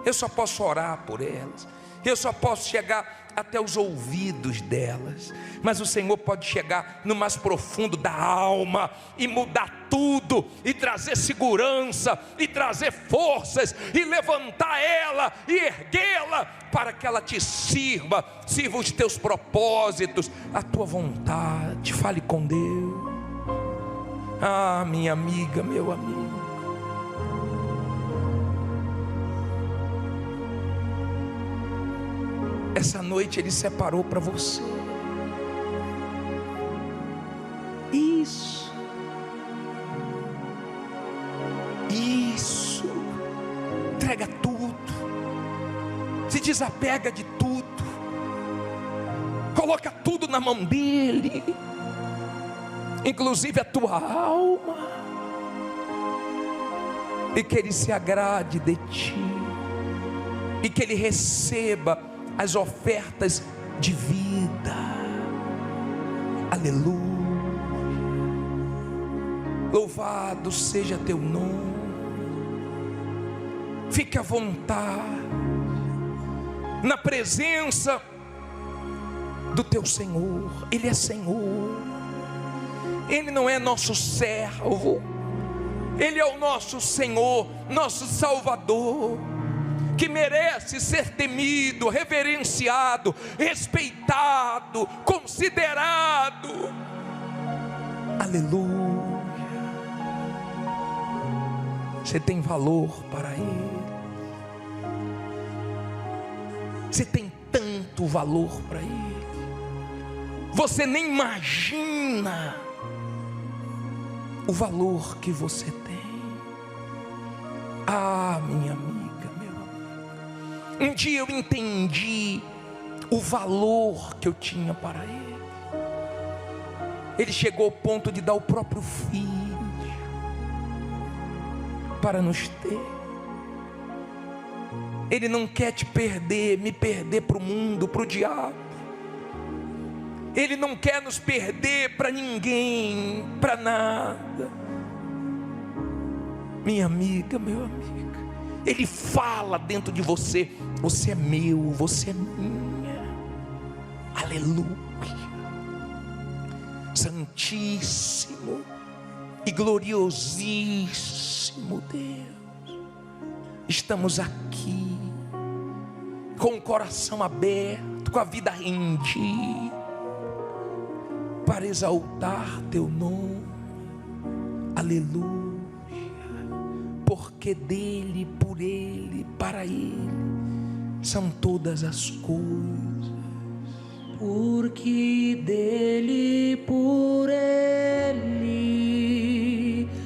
A: Eu só posso orar por elas. Eu só posso chegar até os ouvidos delas, mas o Senhor pode chegar no mais profundo da alma e mudar tudo, e trazer segurança, e trazer forças, e levantar ela, e erguê-la, para que ela te sirva os teus propósitos, a tua vontade. Fale com Deus. Ah, minha amiga, meu amigo, essa noite Ele separou para você. Isso. Entrega tudo. Se desapega de tudo. Coloca tudo na mão dEle, inclusive a tua alma, e que Ele se agrade de ti, e que Ele receba as ofertas de vida. Aleluia. Louvado seja teu nome. Fique à vontade na presença do teu Senhor. Ele é Senhor. Ele não é nosso servo. Ele é o nosso Senhor, nosso Salvador, que merece ser temido, reverenciado, respeitado, considerado. Aleluia. Você tem valor para Ele. Você tem tanto valor para Ele. Você nem imagina o valor que você tem. Ah, minha amiga, meu amigo, um dia eu entendi o valor que eu tinha para Ele. Ele chegou ao ponto de dar o próprio Filho para nos ter. Ele não quer te perder, me perder para o mundo, para o diabo. Ele não quer nos perder para ninguém, para nada. Minha amiga, meu amigo, Ele fala dentro de você: você é meu, você é minha. Aleluia. Santíssimo e gloriosíssimo Deus, estamos aqui com o coração aberto, com a vida rendida, para exaltar teu nome. Aleluia. Porque dele, por ele, para ele são todas as coisas.
B: Porque dele, por ele,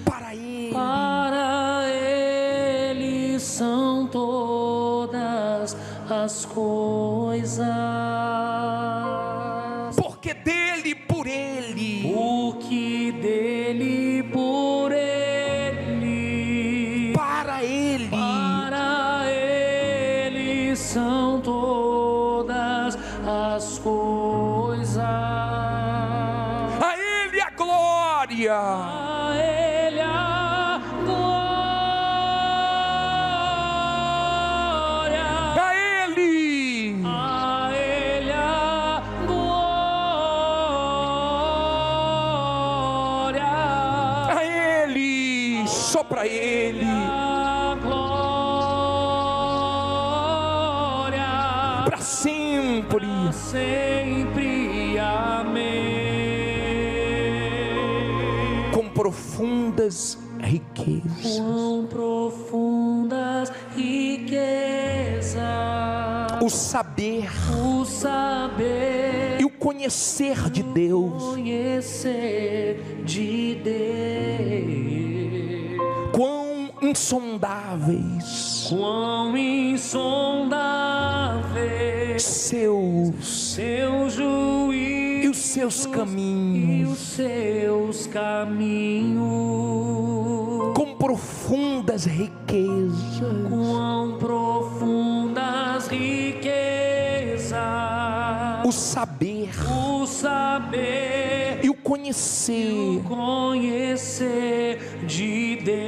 B: para ele são todas as coisas.
A: Porque dele, por ele,
B: porque dele, por ele,
A: para
B: ele são todas as coisas.
A: A ele a glória,
B: A ele a glória,
A: a ele
B: a glória,
A: a ele, só para ele,
B: a glória,
A: para sempre.
B: sempre, amém.
A: Com profundas riquezas,
B: Quão profundas riquezas,
A: o saber
B: o saber
A: e o conhecer de Deus,
B: conhecer de Deus.
A: quão insondáveis
B: Quão insondáveis
A: seus
B: seu juízo
A: e os seus
B: e
A: caminhos,
B: os seus caminhos.
A: com profundas riquezas,
B: Quão profundas riquezas,
A: o saber
B: o saber
A: e o conhecer
B: de Deus.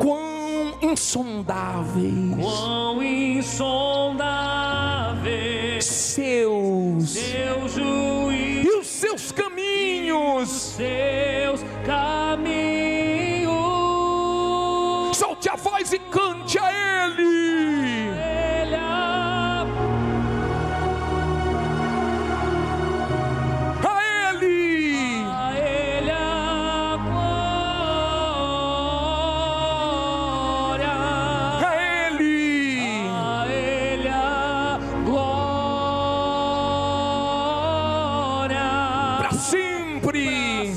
A: quão insondáveis
B: Quão insondáveis
A: seus
B: seu juízo
A: e os seus caminhos.
B: seus caminhos.
A: Solte a voz e cante a ele.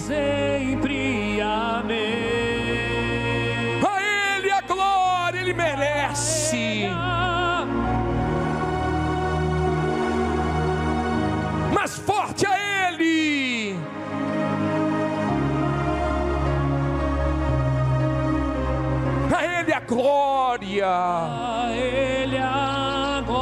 B: Sempre, amém.
A: A ele a glória, ele merece. Mais forte a ele. A ele a glória.
B: A ele a glória.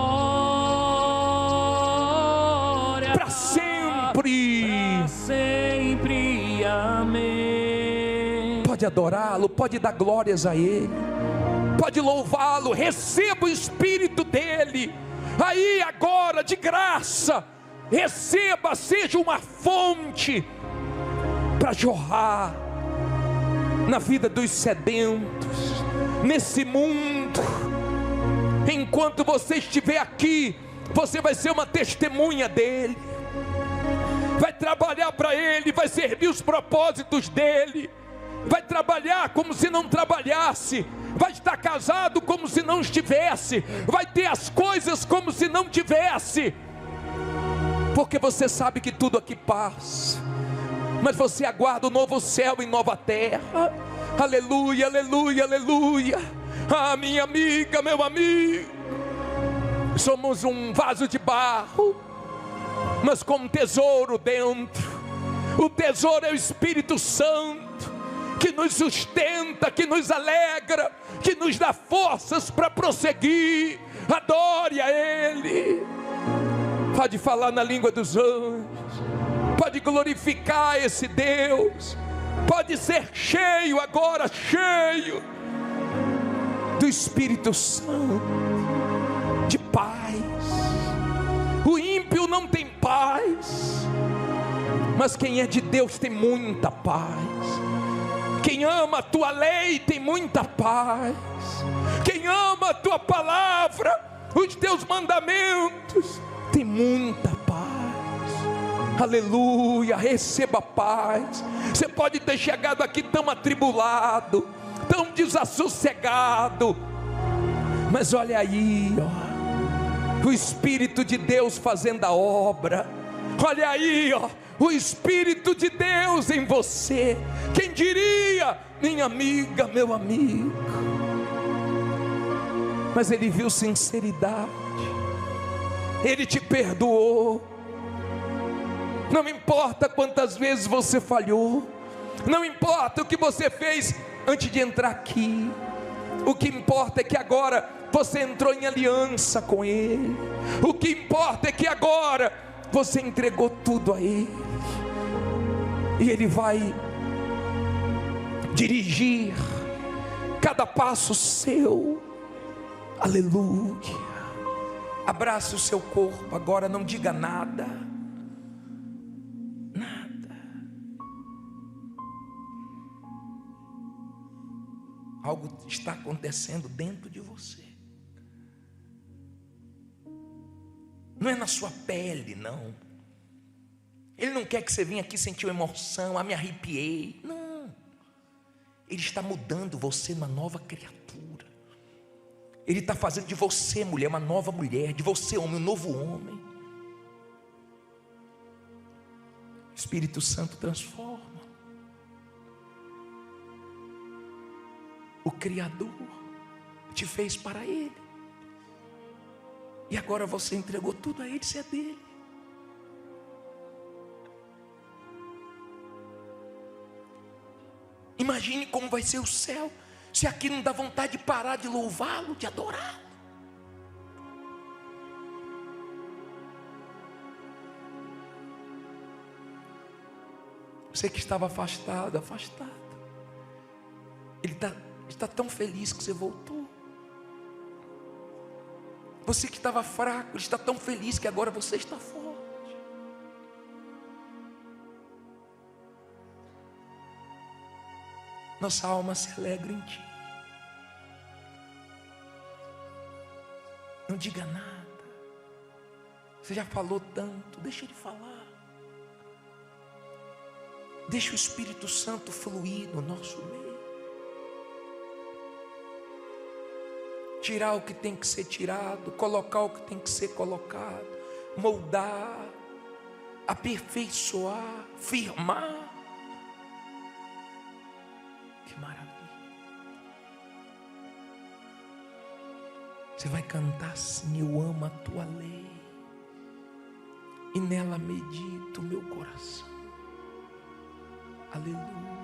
A: Para sempre.
B: Para sempre, amém.
A: Pode adorá-lo, pode dar glórias a ele, pode louvá-lo, receba o Espírito dele, aí agora de graça, receba, seja uma fonte para jorrar na vida dos sedentos, nesse mundo. Enquanto você estiver aqui, você vai ser uma testemunha dele, vai trabalhar para ele, vai servir os propósitos dele, vai trabalhar como se não trabalhasse, vai estar casado como se não estivesse, vai ter as coisas como se não tivesse, porque você sabe que tudo aqui passa, mas você aguarda o novo céu e nova terra. Aleluia, aleluia, aleluia. Ah, minha amiga, meu amigo, somos um vaso de barro, mas com um tesouro dentro. O tesouro é o Espírito Santo, que nos sustenta, que nos alegra, que nos dá forças para prosseguir. Adore a ele. Pode falar na língua dos anjos, pode glorificar esse Deus, pode ser cheio agora, cheio do Espírito Santo, de paz. O ímpio não tem paz, mas quem é de Deus tem muita paz. Quem ama a tua lei tem muita paz. Quem ama a tua palavra, os teus mandamentos, tem muita paz. Aleluia, receba paz. Você pode ter chegado aqui tão atribulado, tão desassossegado, mas olha aí, ó, o Espírito de Deus fazendo a obra. Olha aí, ó, o Espírito de Deus em você. Quem diria, minha amiga, meu amigo? Mas Ele viu sinceridade, Ele te perdoou. Não importa quantas vezes você falhou, não importa o que você fez antes de entrar aqui, o que importa é que agora você entrou em aliança com Ele. O que importa é que agora você entregou tudo a Ele, e Ele vai dirigir cada passo seu. Aleluia. Abrace o seu corpo agora, não diga nada. Algo está acontecendo dentro de você. Não é na sua pele, não. Ele não quer que você venha aqui sentir uma emoção, me arrepiei. Não. Ele está mudando você uma nova criatura. Ele está fazendo de você, mulher, uma nova mulher. De você, homem, um novo homem. O Espírito Santo transforma. O Criador te fez para Ele, e agora você entregou tudo a Ele, isso é dele. Imagine como vai ser o céu, se aqui não dá vontade de parar de louvá-lo, de adorá-lo. Você que estava afastado, Ele está tão feliz que você voltou. Você que estava fraco, Ele está tão feliz que agora você está forte. Nossa alma se alegra em Ti. Não diga nada. Você já falou tanto, deixa Ele falar. Deixa o Espírito Santo fluir no nosso meio. Tirar o que tem que ser tirado, colocar o que tem que ser colocado, moldar, aperfeiçoar, firmar. Que maravilha! Você vai cantar assim: eu amo a tua lei, e nela medito o meu coração. Aleluia.